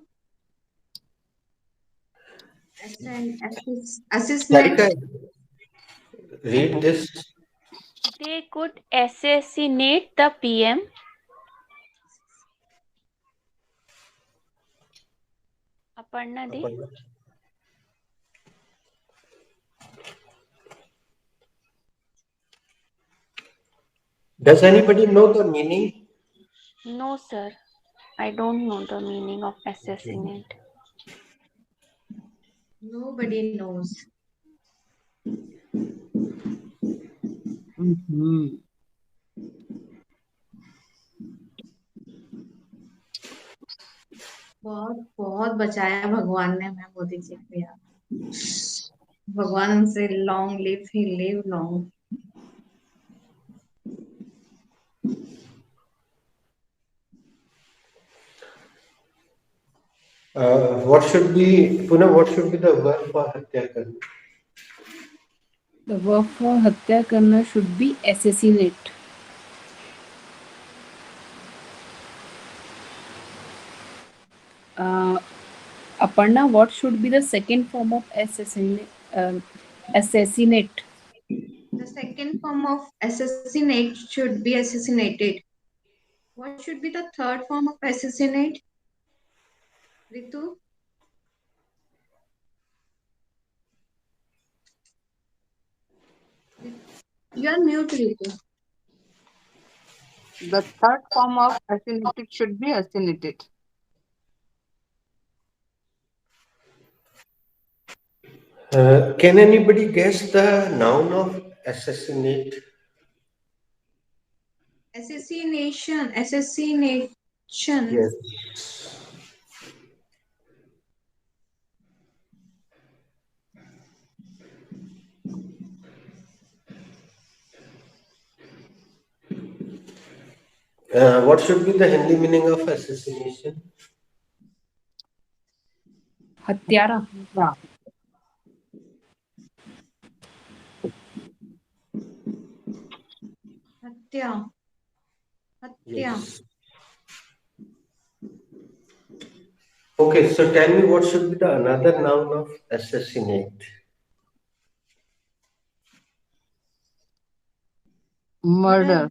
Speaker 1: Sarika,
Speaker 3: assassinate.
Speaker 1: read this.
Speaker 2: They could assassinate the PM. Aparna the
Speaker 1: Does anybody know the meaning?
Speaker 2: No sir, I don't know the meaning of assassinate.
Speaker 3: Nobody knows. बहुत बहुत बचाया भगवान ने मैं मोदी जी को यार. भगवान उनसे long live he live long.
Speaker 1: What should be, Pune, what should be the verb for Hatya karna?
Speaker 4: The verb for हत्या करना should be assassinate. Uh, Aparna, what should be the second form of assassinate? Assassinate.
Speaker 3: The second form of assassinate should be assassinated. What should be the third form of assassinate? Ritu, you are mute, Ritu.
Speaker 5: The third form of assimilated should be assimilated.
Speaker 1: Can anybody guess the noun of assassinate?
Speaker 3: Assassination, assassination.
Speaker 1: Yes. What should be the Hindi meaning of assassination?
Speaker 4: हत्यारा.
Speaker 5: Yeah.
Speaker 3: Hatya, hatya.
Speaker 1: Yes. Okay, so tell me what should be the another noun of assassinate?
Speaker 3: Murder.
Speaker 5: Murder.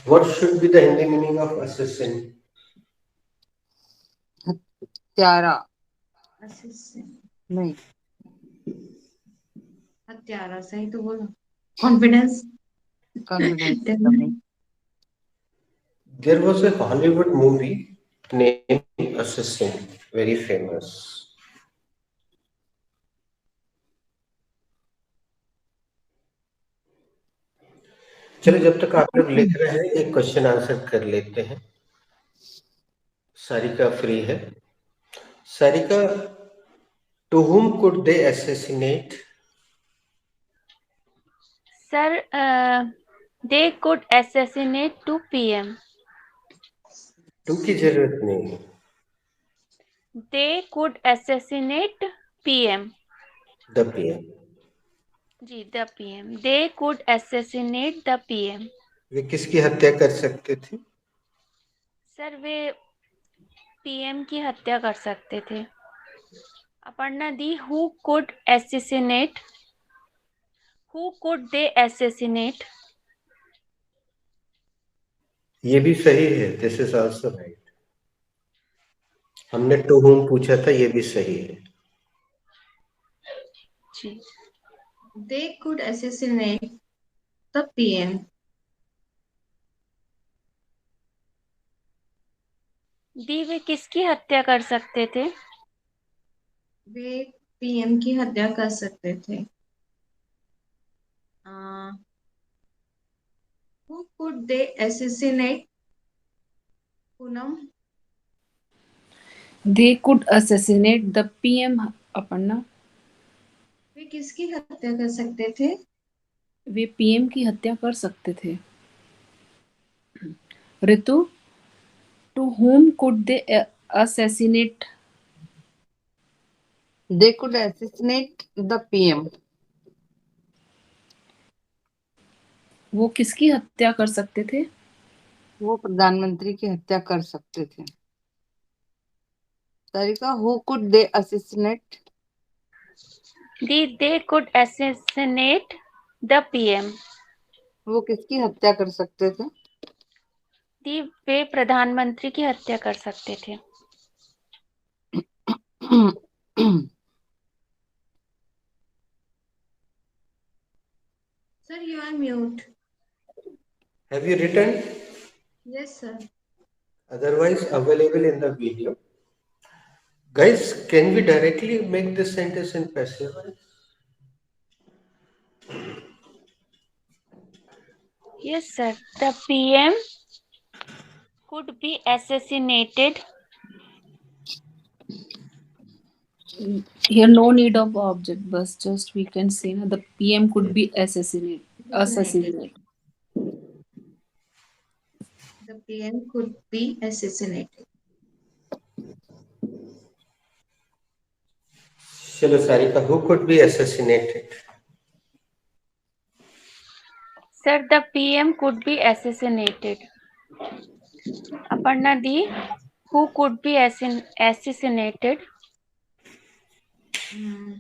Speaker 1: What should be the Hindi meaning of assassin?
Speaker 5: Tyara.
Speaker 3: Assassin.
Speaker 5: नहीं.
Speaker 3: हत्यारा सही तो बोलो. Confidence.
Speaker 5: Confidence की
Speaker 3: Tell
Speaker 5: कमी.
Speaker 3: me.
Speaker 1: There was a Hollywood movie named Assassin, very famous. चलो जब तक आप लोग लिख रहे हैं एक क्वेश्चन आंसर कर लेते हैं. सारिका फ्री है. Sarika, to whom could they assassinate?
Speaker 2: Sir, they could assassinate 2 p.m.
Speaker 1: To की जरूरत नहीं है.
Speaker 2: They could assassinate PM.
Speaker 1: The PM.
Speaker 2: जी, the PM. They could assassinate the PM.
Speaker 1: वे किसकी हत्या कर सकते थे?
Speaker 2: सर वे PM की हत्या कर सकते थे. अपर्णा दी, who could assassinate? Who could they assassinate?
Speaker 1: ये भी सही है. This is also right. हमने टू whom पूछा था, ये भी सही है.
Speaker 2: जी.
Speaker 3: They could assassinate the PM.
Speaker 2: दी, वे किसकी हत्या कर सकते थे?
Speaker 3: वे PM की हत्या कर सकते थे. Who could they assassinate? Poonam.
Speaker 4: They could assassinate the PM. Aparna.
Speaker 3: वे किसकी हत्या कर सकते थे?
Speaker 4: वे PM की हत्या कर सकते थे. ऋतु, to whom could they assassinate?
Speaker 5: They could assassinate the PM.
Speaker 4: वो किसकी हत्या कर सकते थे?
Speaker 5: वो प्रधानमंत्री की हत्या कर सकते थे. तरीका, who could they assassinate?
Speaker 2: The, they could assassinate the PM.
Speaker 5: वो किसकी हत्या कर सकते थे?
Speaker 2: दी, वे प्रधानमंत्री की हत्या कर सकते थे.
Speaker 3: Sir, you are mute.
Speaker 1: Have you written?
Speaker 3: Yes, sir.
Speaker 1: Otherwise available in the video. Guys, can we directly make this sentence in passive voice?
Speaker 2: Yes, sir. The PM could be assassinated.
Speaker 4: Here no need of object, but just we can say na, the PM could be assassinate.
Speaker 3: The PM could be assassinated.
Speaker 1: चलो Sarika, who could be assassinated?
Speaker 2: Sir, the PM could be assassinated. Aparna Di, who could be assassinated?
Speaker 3: Mm,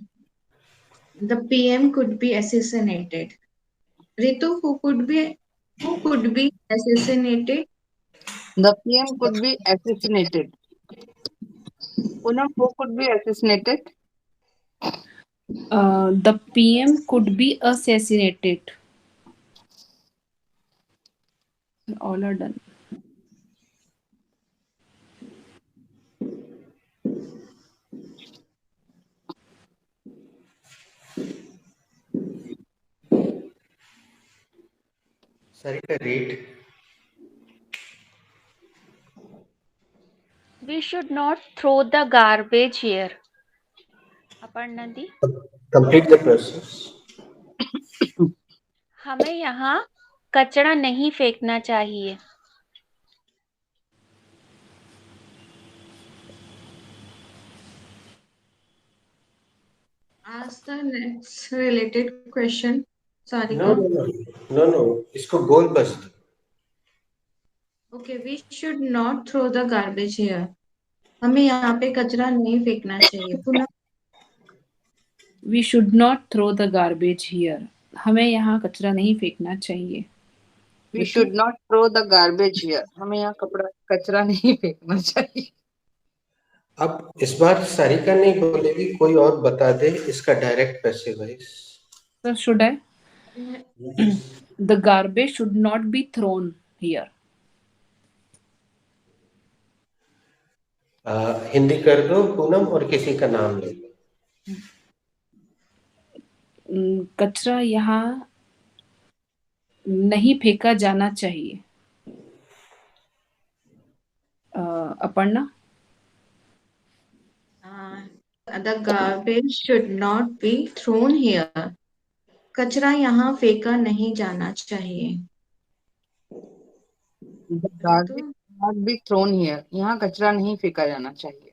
Speaker 3: the PM could be assassinated. Ritu, who could be assassinated?
Speaker 5: The PM could be assassinated. Poonam, who could be assassinated?
Speaker 4: The PM could be assassinated. All are done.
Speaker 1: Sarika, read.
Speaker 2: We should not throw the garbage here. Aparna Di,
Speaker 1: Complete the process.
Speaker 2: हमें यहाँ कचरा नहीं फेंकना चाहिए.
Speaker 3: Ask the next related question,
Speaker 1: No,
Speaker 3: Sarika.
Speaker 1: no, no, no, no. इसको गोल बस दो.
Speaker 3: Okay, we should not throw the garbage here. हमें यहाँ पे कचरा नहीं फेंकना चाहिए. पुनः
Speaker 4: We should not throw the garbage here. हमें यहाँ कचरा नहीं फेंकना चाहिए.
Speaker 5: We
Speaker 4: Ritu?
Speaker 5: should not throw the garbage here. हमें यहाँ कचरा नहीं फेंकना चाहिए.
Speaker 1: अब इस बार सारिका नहीं बोलेगी, कोई और बता दे इसका direct passive voice.
Speaker 4: Sir, should I? The garbage should not be thrown here.
Speaker 1: Hindi कर दो पूनम और किसी का नाम ले लो.
Speaker 4: कचरा यहाँ नहीं फेंका जाना चाहिए. Aparna?
Speaker 3: the garbage should not be thrown here. कचरा यहाँ फेंका नहीं जाना चाहिए.
Speaker 5: The garbage should not be thrown here. यहाँ कचरा नहीं फेंका जाना चाहिए.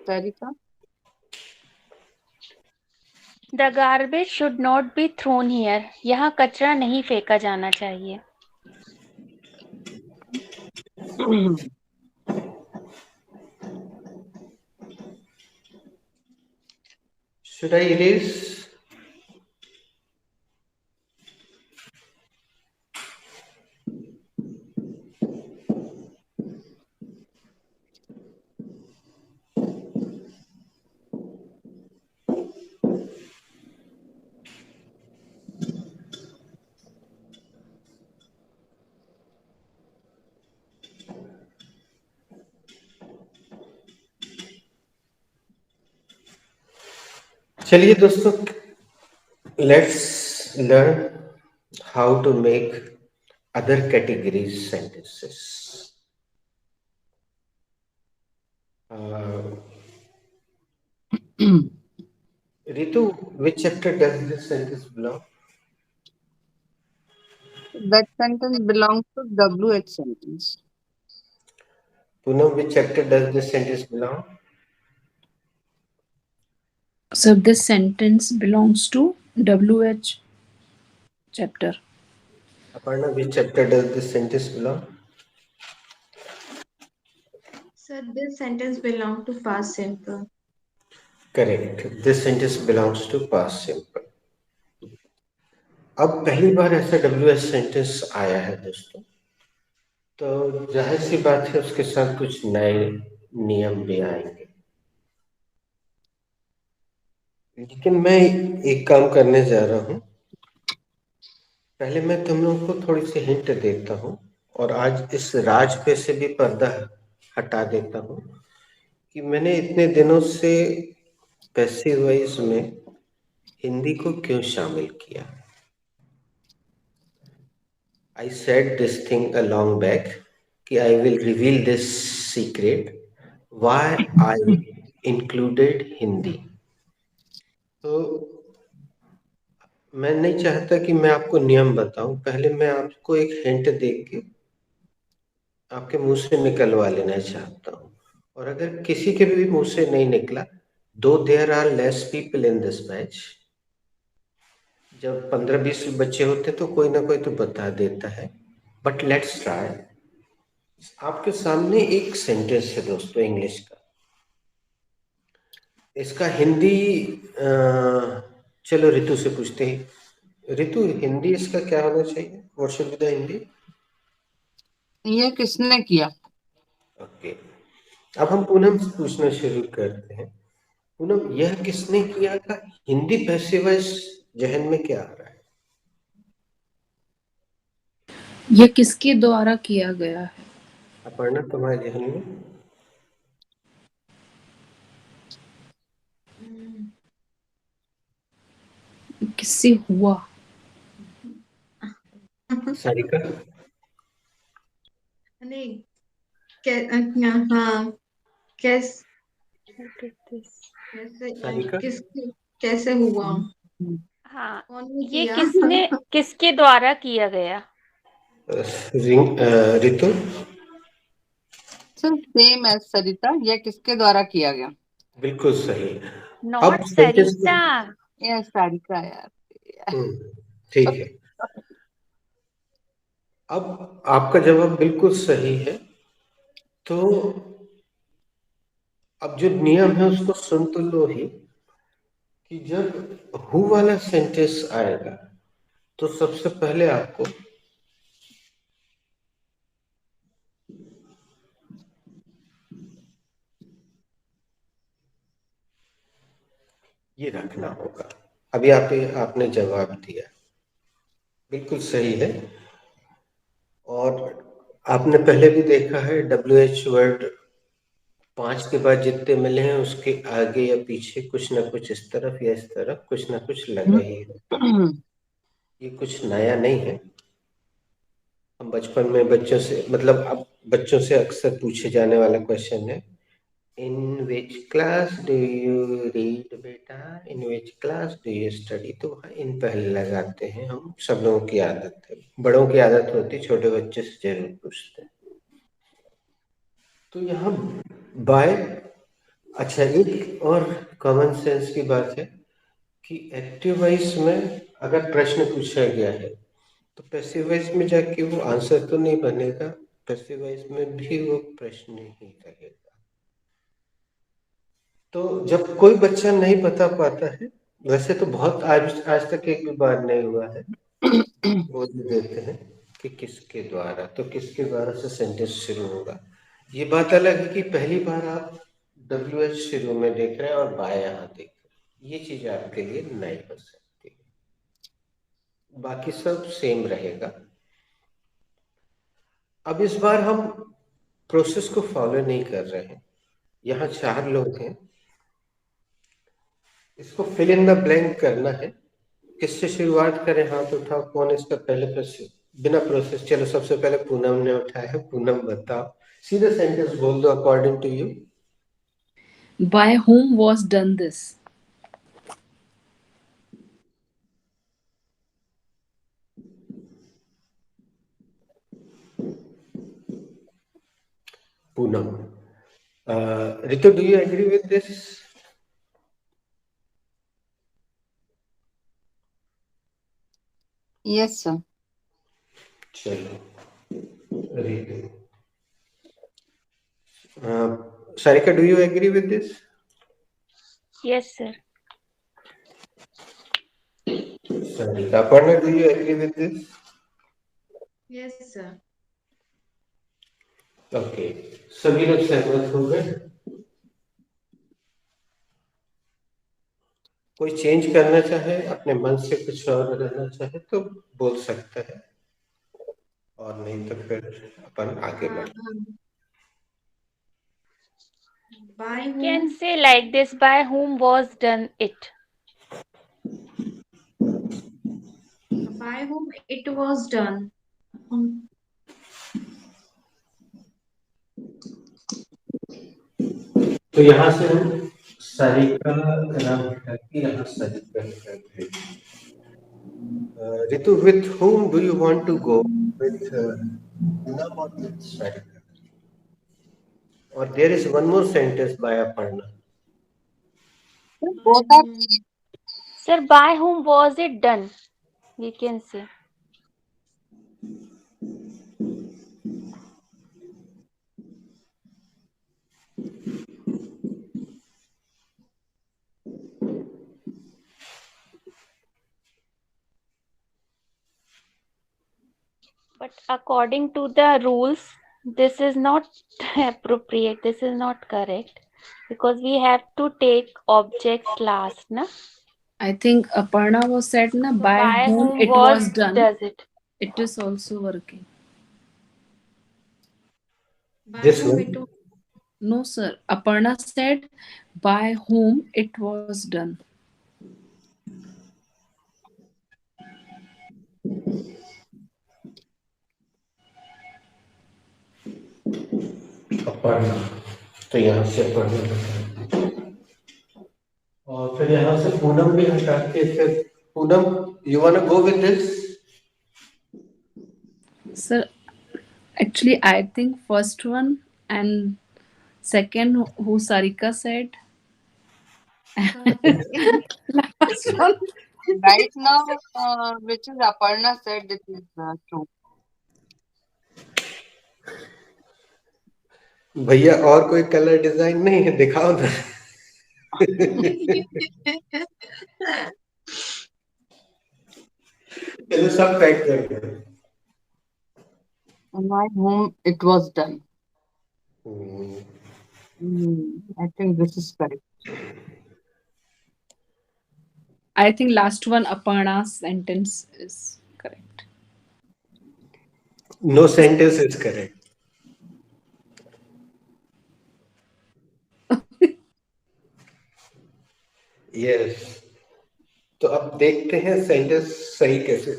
Speaker 5: Sarika?
Speaker 2: The garbage should not be thrown here. यहाँ कचरा नहीं फेंका जाना चाहिए.
Speaker 1: Should I erase? चलिए दोस्तों, let's learn how to make other categories sentences. Ritu, which chapter does this sentence belong?
Speaker 5: That sentence belongs to WH sentence.
Speaker 1: Poonam, which chapter does this sentence belong?
Speaker 4: So this sentence belongs to WH chapter.
Speaker 1: Aparna, which chapter does this sentence belong?
Speaker 3: Sir, this sentence belongs to past simple.
Speaker 1: Correct. This sentence belongs to past simple. अब पहली बार ऐसा WH sentence आया है दोस्तों, तो जाहिर सी बात है उसके साथ कुछ नए नियम भी आएंगे. लेकिन मैं एक काम करने जा रहा हूं. पहले मैं तुम लोगों को थोड़ी सी हिंट देता हूं और आज इस राज पे से भी पर्दा हटा देता हूं कि मैंने इतने दिनों से पैसिव वॉइस में हिंदी को क्यों शामिल किया. I said this thing a long back कि I will reveal this secret why I included Hindi. तो मैं नहीं चाहता कि मैं आपको नियम बताऊं, पहले मैं आपको एक हिंट दे के आपके मुंह से निकलवा लेना चाहता हूँ, और अगर किसी के भी मुंह से नहीं निकला, though there are less people in this batch, जब 15-20 बच्चे होते तो कोई ना कोई तो बता देता है, बट लेट्स ट्राई। आपके सामने एक सेंटेंस है दोस्तों इंग्लिश का, इसका हिंदी चलो रितु से पूछते हैं। रितु, हिंदी इसका क्या होना चाहिए? What should be the Hindi?
Speaker 5: ये किसने किया?
Speaker 1: ओके, अब हम पूनम से पूछना शुरू करते हैं। पूनम, यह किसने किया का हिंदी पैसिव वॉइस जहन में क्या आ रहा है?
Speaker 4: यह किसके द्वारा किया गया है?
Speaker 1: अपर्णा, तुम्हारे जहन में?
Speaker 4: किससे हुआ?
Speaker 1: सारिका?
Speaker 3: नहीं, हाँ, कैस
Speaker 2: Who did this?
Speaker 3: कैसे
Speaker 1: सारिका?
Speaker 3: कैसे हुआ?
Speaker 2: हाँ,
Speaker 3: कौन ने
Speaker 2: ये
Speaker 3: किया?
Speaker 2: किसके द्वारा किया गया?
Speaker 1: रितु?
Speaker 5: सेम एज सरिता, यह किसके द्वारा किया गया?
Speaker 1: बिल्कुल सही। अब
Speaker 2: नॉट
Speaker 1: सेंटेंस
Speaker 2: सरिता।
Speaker 5: यह सारिका यार।
Speaker 1: ठीक है। अब आपका जवाब बिल्कुल सही है, तो अब जो नियम है उसको सुन तो लो ही, कि जब हु वाला सेंटेंस आएगा तो सबसे पहले आपको ये रखना होगा। अभी आपने जवाब दिया, बिल्कुल सही है। और आपने पहले भी देखा है WH वर्ड 5 के बाद जितने मिले हैं उसके आगे या पीछे कुछ ना कुछ इस तरफ या इस तरफ कुछ ना कुछ लगा ही रहता है। ये कुछ नया नहीं है। हम बचपन में बच्चों से, मतलब अब बच्चों से अक्सर पूछे जाने वाला क्वेश्चन है, in which class do you read बेटा, in which class do you study. तो वहाँ इन पहले लगाते हैं, हम सब लोगों की आदत है, बड़ों की आदत होती है, छोटे बच्चे से जरूर पूछते हैं। तो यहाँ बाय, अच्छा एक और कॉमन सेंस की बात है कि एक्टिव वॉइस में अगर प्रश्न पूछा गया है तो पैसिव वॉइस में जाके वो आंसर तो नहीं बनेगा, पैसिव वॉइस में भी वो प्रश्न ही रहेगा। तो जब कोई बच्चा नहीं बता पाता है, वैसे तो बहुत आज तक एक भी बार नहीं हुआ है, बोल देते हैं कि किसके द्वारा, तो किसके द्वारा से सेंटेंस शुरू होगा। ये बात अलग है कि पहली बार आप WH शुरू में देख रहे हैं और बाय यहाँ देख रहे हैं, ये चीज आपके लिए नई हो सकती है, बाकी सब सेम रहेगा। अब इस बार हम प्रोसेस को फॉलो नहीं कर रहे हैं। यहाँ 4 लोग हैं, इसको फिल इन द ब्लैंक करना है। किससे शुरुआत करें? हाथ उठाओ, कौन इसका पहले प्रोसेस, बिना प्रोसेस? चलो सबसे पहले पूनम ने उठाया है, पूनम बताओ, सीधा सेंटेंस बोल दो according to you.
Speaker 4: By whom was done this?
Speaker 1: Poonam, Ritu, do you agree with this?
Speaker 5: Yes sir.
Speaker 1: चलो Ritu, Sarika, do you agree with this?
Speaker 2: Yes sir.
Speaker 1: Sarika, Aparna, do you agree with this?
Speaker 3: Yes sir.
Speaker 1: Okay, सभी लोग सहमत हो गए। कोई change करना चाहे, अपने मन से कुछ और रहना चाहे तो बोल सकता है, और नहीं तो फिर अपन आगे बढ़।
Speaker 3: Bye
Speaker 2: We can
Speaker 3: whom?
Speaker 2: say like this, by whom was done it?
Speaker 3: By whom it was done?
Speaker 1: तो यहाँ से हम सारिका का नाम हटा के यहाँ सारिका कर देंगे। Ritu, with whom do you want to go? With Poonam or with Sarika? Or there is one more sentence by Aparna.
Speaker 5: Both
Speaker 3: By
Speaker 5: are
Speaker 3: whom?
Speaker 2: Sir, by whom was it done? We can say. But according to the rules, this is not appropriate. This is not correct because we have to take object last, na?
Speaker 4: I think Aparna was said na
Speaker 2: So
Speaker 4: by
Speaker 2: by
Speaker 4: whom
Speaker 2: whom
Speaker 4: it
Speaker 2: was
Speaker 4: was done.
Speaker 2: does it?
Speaker 4: It is also working.
Speaker 3: By
Speaker 1: This
Speaker 3: whom it
Speaker 1: one.
Speaker 3: was?
Speaker 4: No, sir. Aparna said by whom it was done.
Speaker 1: Aparna. तो यहाँ से अपर्णा हटा, और फिर यहाँ से पूनम भी हटा के फिर Poonam, you wanna go with this?
Speaker 4: Sir, actually, I think first one and second, who Sarika said,
Speaker 3: Correct.
Speaker 4: last one.
Speaker 5: right now, which is Aparna said it is true.
Speaker 1: भैया और कोई कलर डिजाइन नहीं है, दिखाओ ना. चलो सब पैक कर दो.
Speaker 5: By whom it was done.
Speaker 1: Hmm,
Speaker 5: I think this is correct.
Speaker 4: I think last one, Aparna's sentence is correct.
Speaker 1: no sentence is correct. Yes. तो अब देखते हैं सेंटेंस सही कैसे.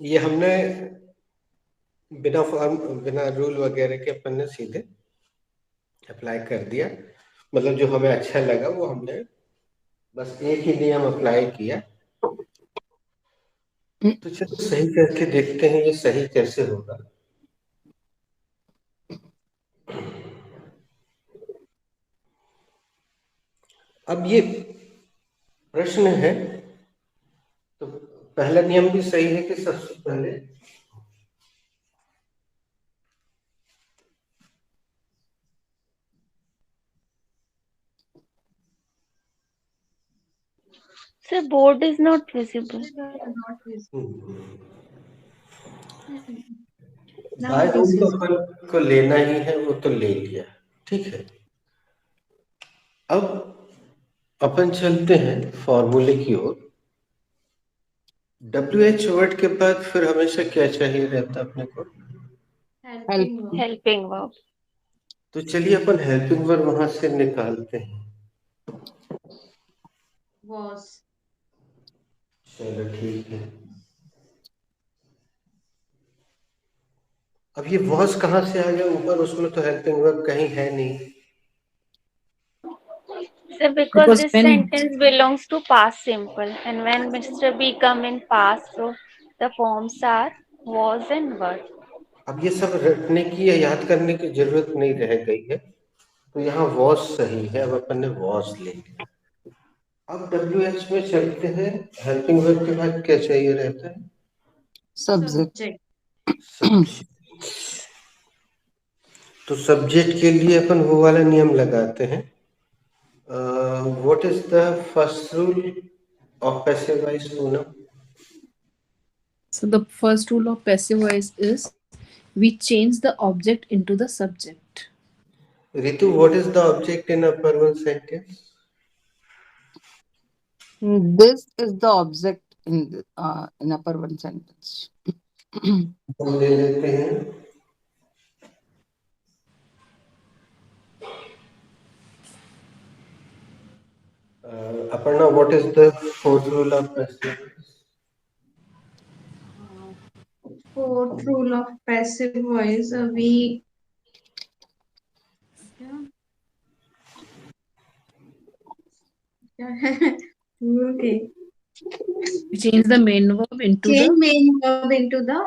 Speaker 1: ये हमने बिना फॉर्म बिना रूल वगैरह के अपन ने सीधे अप्लाई कर दिया. मतलब जो हमें अच्छा लगा वो हमने बस एक ही नियम अप्लाई किया. तो चलो सही करके देखते हैं ये सही कैसे होगा. अब ये प्रश्न है, तो पहला नियम भी सही है कि सबसे पहले
Speaker 2: Sir, board is not visible.
Speaker 3: Not visible. Now
Speaker 1: by
Speaker 3: it is
Speaker 1: home तो
Speaker 3: visible.
Speaker 1: अपन को लेना ही है, वो तो ले लिया. ठीक है. अब अपन चलते हैं फॉर्मूले की ओर. WH वर्ड के बाद फिर हमेशा क्या चाहिए रहता है अपने को?
Speaker 3: Helping verb.
Speaker 2: Helping verb.
Speaker 1: तो चलिए अपन हेल्पिंग वर्ब वहां से निकालते हैं.
Speaker 3: Was.
Speaker 1: चलो ठीक है. अब ये वॉज कहाँ से आ गया ऊपर? उसमें तो हेल्पिंग वर्ब कहीं है नहीं.
Speaker 2: Sir, because
Speaker 4: Because
Speaker 2: this
Speaker 4: when
Speaker 2: sentence belongs to past simple, and when Mr. B come in past, so the forms are was and were.
Speaker 1: अब ये सब रटने की या याद करने की जरूरत नहीं रह गई है. तो यहाँ वॉज सही है. अब अपन ने वॉज ले लिया. अब WH में चलते हैं. हेल्पिंग वर्ब के बाद क्या चाहिए रहता है?
Speaker 5: Subject.
Speaker 3: Subject.
Speaker 1: सब्जेक्ट. तो सब्जेक्ट के लिए अपन वो वाला नियम लगाते हैं. What is the first rule of passive voice Poonam?
Speaker 4: so the first rule of passive voice is we change the object into the subject.
Speaker 1: Ritu, what is the object in upper one sentence?
Speaker 5: This is the object in upper one sentence.
Speaker 1: हम ले लेते हैं. Aparna, what is the fourth rule of passive voice?
Speaker 3: Fourth rule of passive voice. We. Okay.
Speaker 4: We change the main verb into
Speaker 3: Change
Speaker 4: the
Speaker 3: main verb into the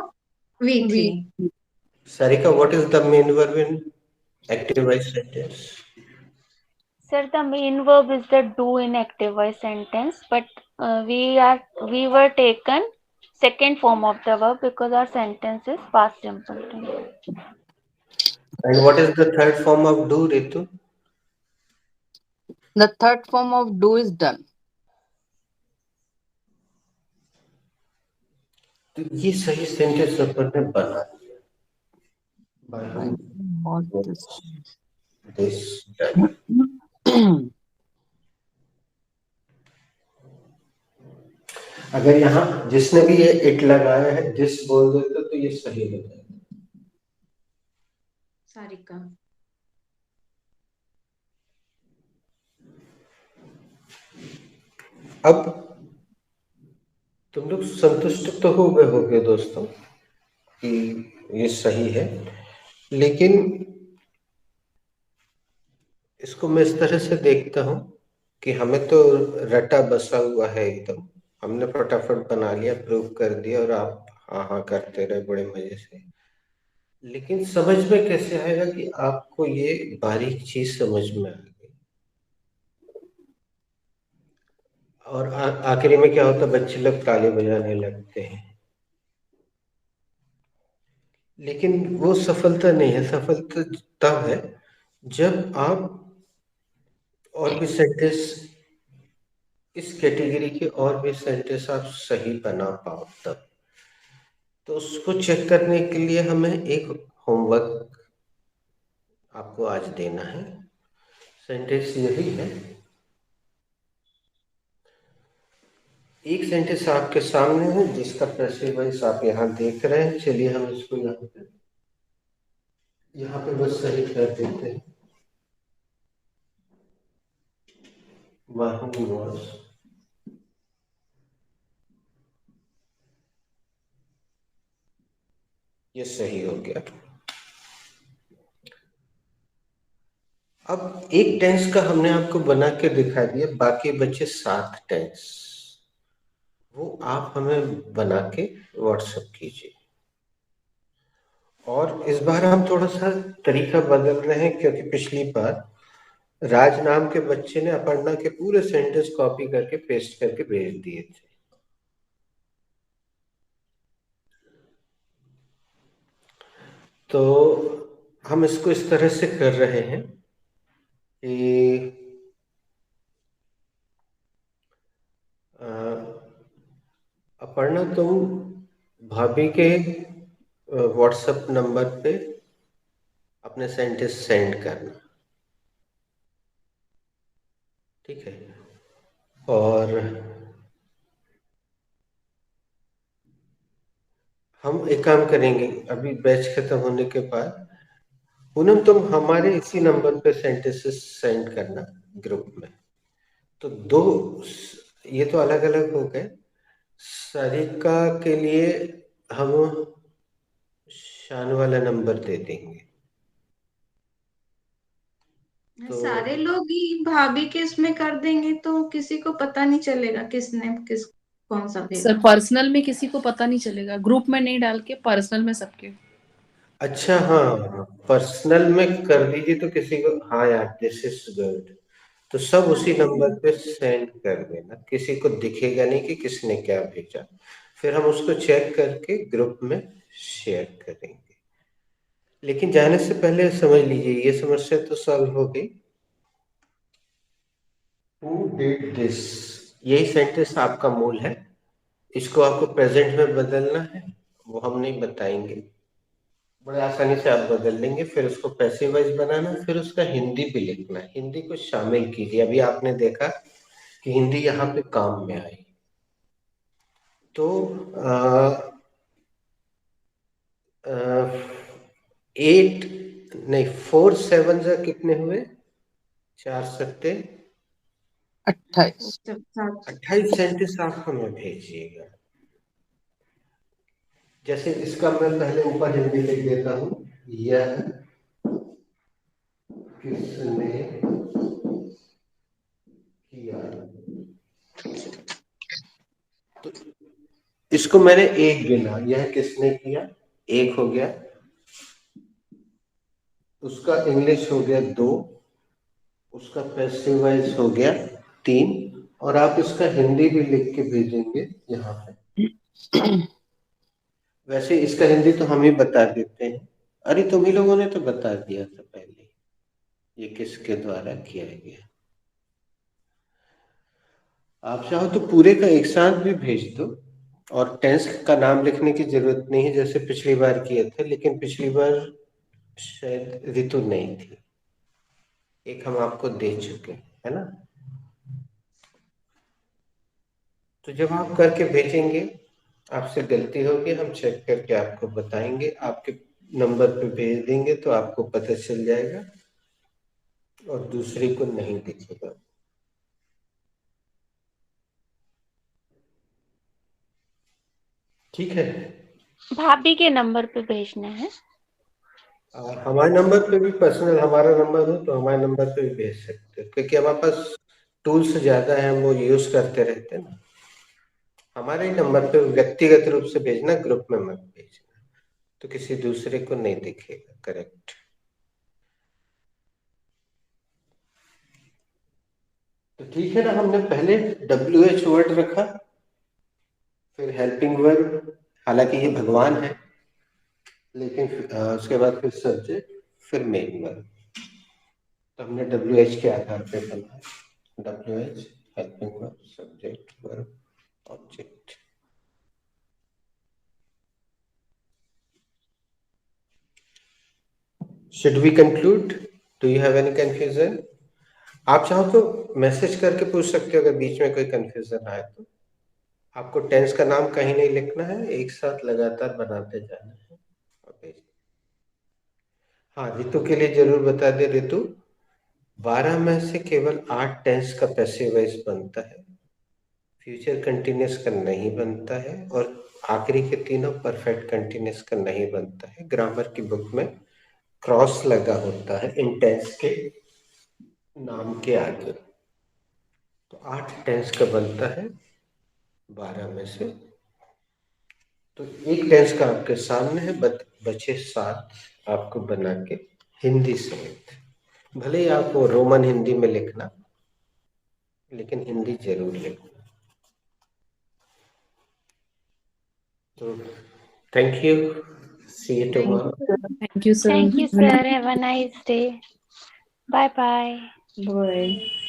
Speaker 5: We
Speaker 3: V3.
Speaker 1: Sarika, what is the main verb in Active voice sentence.
Speaker 2: Sir, the main verb is the do in active voice sentence, but we were taken second form of the verb because our sentence is past simple tense.
Speaker 1: And what is the third form of do, Ritu?
Speaker 5: The third form of do is done.
Speaker 1: तो ये सही sentence अपन ने बना दिया by
Speaker 5: I
Speaker 1: whom
Speaker 5: want
Speaker 1: was
Speaker 5: this.
Speaker 1: this done. अगर यहाँ जिसने भी ये इट लगाया है दिस बोल देते तो ये सही हो जाएगा।
Speaker 3: सारिका।
Speaker 1: अब तुम लोग संतुष्ट तो हो गए होगे दोस्तों कि ये सही है, लेकिन इसको मैं इस तरह से देखता हूँ कि हमें तो रटा बसा हुआ है एकदम, हमने फटाफट बना लिया, प्रूव कर दिया और आप हाँ हाँ करते रहे बड़े मजे से, लेकिन समझ में कैसे आएगा कि आपको ये बारीक चीज समझ में आ गई। और आखिरी में क्या होता है, बच्चे लोग ताली बजाने लगते हैं, लेकिन वो सफलता नहीं है। सफलता तब है जब आप और भी सेंटेंस, इस कैटेगरी के और भी सेंटेंस आप सही बना पाओ तब। तो उसको चेक करने के लिए हमें एक होमवर्क आपको आज देना है। सेंटेंस यही है, एक सेंटेंस आपके सामने है जिसका पैसिव वॉइस आप यहाँ देख रहे हैं। चलिए हम इसको यहाँ पे बस सही कर देते हैं। वाहन वॉज, ये सही हो गया। अब एक टेंस का हमने आपको बना के दिखा दिया, बाकी बचे 7 टेंस, वो आप हमें बना के व्हाट्सएप कीजिए। और इस बार हम थोड़ा सा तरीका बदल रहे हैं, क्योंकि पिछली बार राज नाम के बच्चे ने अपर्णा के पूरे सेंटेंस कॉपी करके पेस्ट करके भेज दिए थे। तो हम इसको इस तरह से कर रहे हैं कि अपर्णा तुम भाभी के व्हाट्सएप नंबर पे अपने सेंटेंस सेंड करना, ठीक है? और हम एक काम करेंगे, अभी बैच खत्म होने के बाद पूनम तुम हमारे इसी नंबर पे सेंटेंसेस सेंड करना ग्रुप में। तो दो, ये तो अलग अलग हो गए। सारिका के लिए हम शान वाला नंबर दे देंगे। तो
Speaker 3: सारे लोग ही भाभी के इसमें कर देंगे तो किसी को पता नहीं चलेगा किसने किस कौन सा
Speaker 4: सर
Speaker 3: भेजा।
Speaker 4: पर्सनल में किसी को पता नहीं चलेगा, ग्रुप में नहीं डाल के पर्सनल में सबके।
Speaker 1: अच्छा, हाँ पर्सनल में कर दीजिए तो किसी को, हाँ यार दिस इज गुड। तो सब
Speaker 3: हाँ
Speaker 1: उसी नंबर पे सेंड कर देना, किसी को दिखेगा नहीं कि किसने क्या भेजा। फिर हम उसको चेक करके ग्रुप में शेयर करेंगे। लेकिन जाने से पहले समझ लीजिए, ये समस्या तो सॉल्व हो गई। हु डिड दिस, यही सेंटेंस आपका मूल है। इसको आपको प्रेजेंट में बदलना है, वो हम नहीं बताएंगे, बड़े आसानी से आप बदल लेंगे। फिर उसको पैसिव वॉइस बनाना, फिर उसका हिंदी भी लिखना है, हिंदी को शामिल कीजिए। अभी आपने देखा कि हिंदी यहाँ पे काम में आई। तो 8 नहीं 4 7 कितने हुए, 4 सत्ते
Speaker 5: 28।
Speaker 1: 28 सेंटेंस आप हमें भेजिएगा। जैसे इसका मैं पहले ऊपर हिंदी लिख देता हूँ, यह किसने किया। तो इसको मैंने एक गिना, यह किसने किया, एक हो गया। उसका इंग्लिश हो गया 2, उसका पैसिव वॉइस हो गया 3, और आप इसका हिंदी भी लिख के भेजेंगे यहाँ पे। वैसे इसका हिंदी तो हम ही बता देते हैं। अरे तुम ही लोगों ने तो बता दिया था पहले, ये किसके द्वारा किया गया। आप चाहो तो पूरे का एक साथ भी भेज दो, और टेंस का नाम लिखने की जरूरत नहीं है जैसे पिछली बार किए थे, लेकिन पिछली बार शायद ऋतु नहीं थी, एक हम आपको दे चुके है ना। तो जब आप करके भेजेंगे, आपसे गलती होगी हम चेक करके आपको बताएंगे, आपके नंबर पे भेज देंगे तो आपको पता चल जाएगा और दूसरे को नहीं दिखेगा। ठीक है।
Speaker 2: भाभी के नंबर पे भेजना है।
Speaker 1: हमारे नंबर पे भी पर्सनल हमारा नंबर हो तो हमारे नंबर पे भी भेज सकते हो, क्योंकि हमारे पास टूल्स ज्यादा है, हम वो यूज करते रहते हैं ना। हमारे ही नंबर पे व्यक्तिगत रूप से भेजना, ग्रुप में मत भेजना, तो किसी दूसरे को नहीं दिखेगा। करेक्ट। तो ठीक है ना, हमने पहले WH वर्ड रखा, फिर हेल्पिंग वर्ब, हालांकि ये भगवान है, लेकिन उसके बाद फिर सब्जेक्ट, फिर मेन वर्ब। तो हमने WH के आधार पे बना WH helping verb, subject, verb, object. Should we conclude? Do you have any confusion? आप चाहो तो मैसेज करके पूछ सकते हो अगर बीच में कोई कंफ्यूजन आए तो। आपको टेंस का नाम कहीं नहीं लिखना है, एक साथ लगातार बनाते जाना है। ओके। हाँ, ऋतु के लिए जरूर बता दे। ऋतु, 12 में से केवल 8 टेंस का पैसिव वॉइस बनता है, फ्यूचर कंटिन्यूस का नहीं बनता है, और आखिरी के तीनों परफेक्ट कंटिन्यूस का नहीं बनता है। ग्रामर की बुक में क्रॉस लगा होता है इन टेंस के नाम के आगे। तो 8 टेंस का बनता है 12 में से। तो एक टेंस का आपके सामने है, बचे 7 आपको बना के हिंदी समेत। भले ही आप वो रोमन हिंदी में लिखना, लेकिन हिंदी जरूर लिखना। तो thank you, see you
Speaker 5: Thank
Speaker 1: tomorrow.
Speaker 5: you, sir.
Speaker 4: Thank you, sir.
Speaker 2: Thank you, sir. Have a nice day. Bye bye.
Speaker 4: Bye.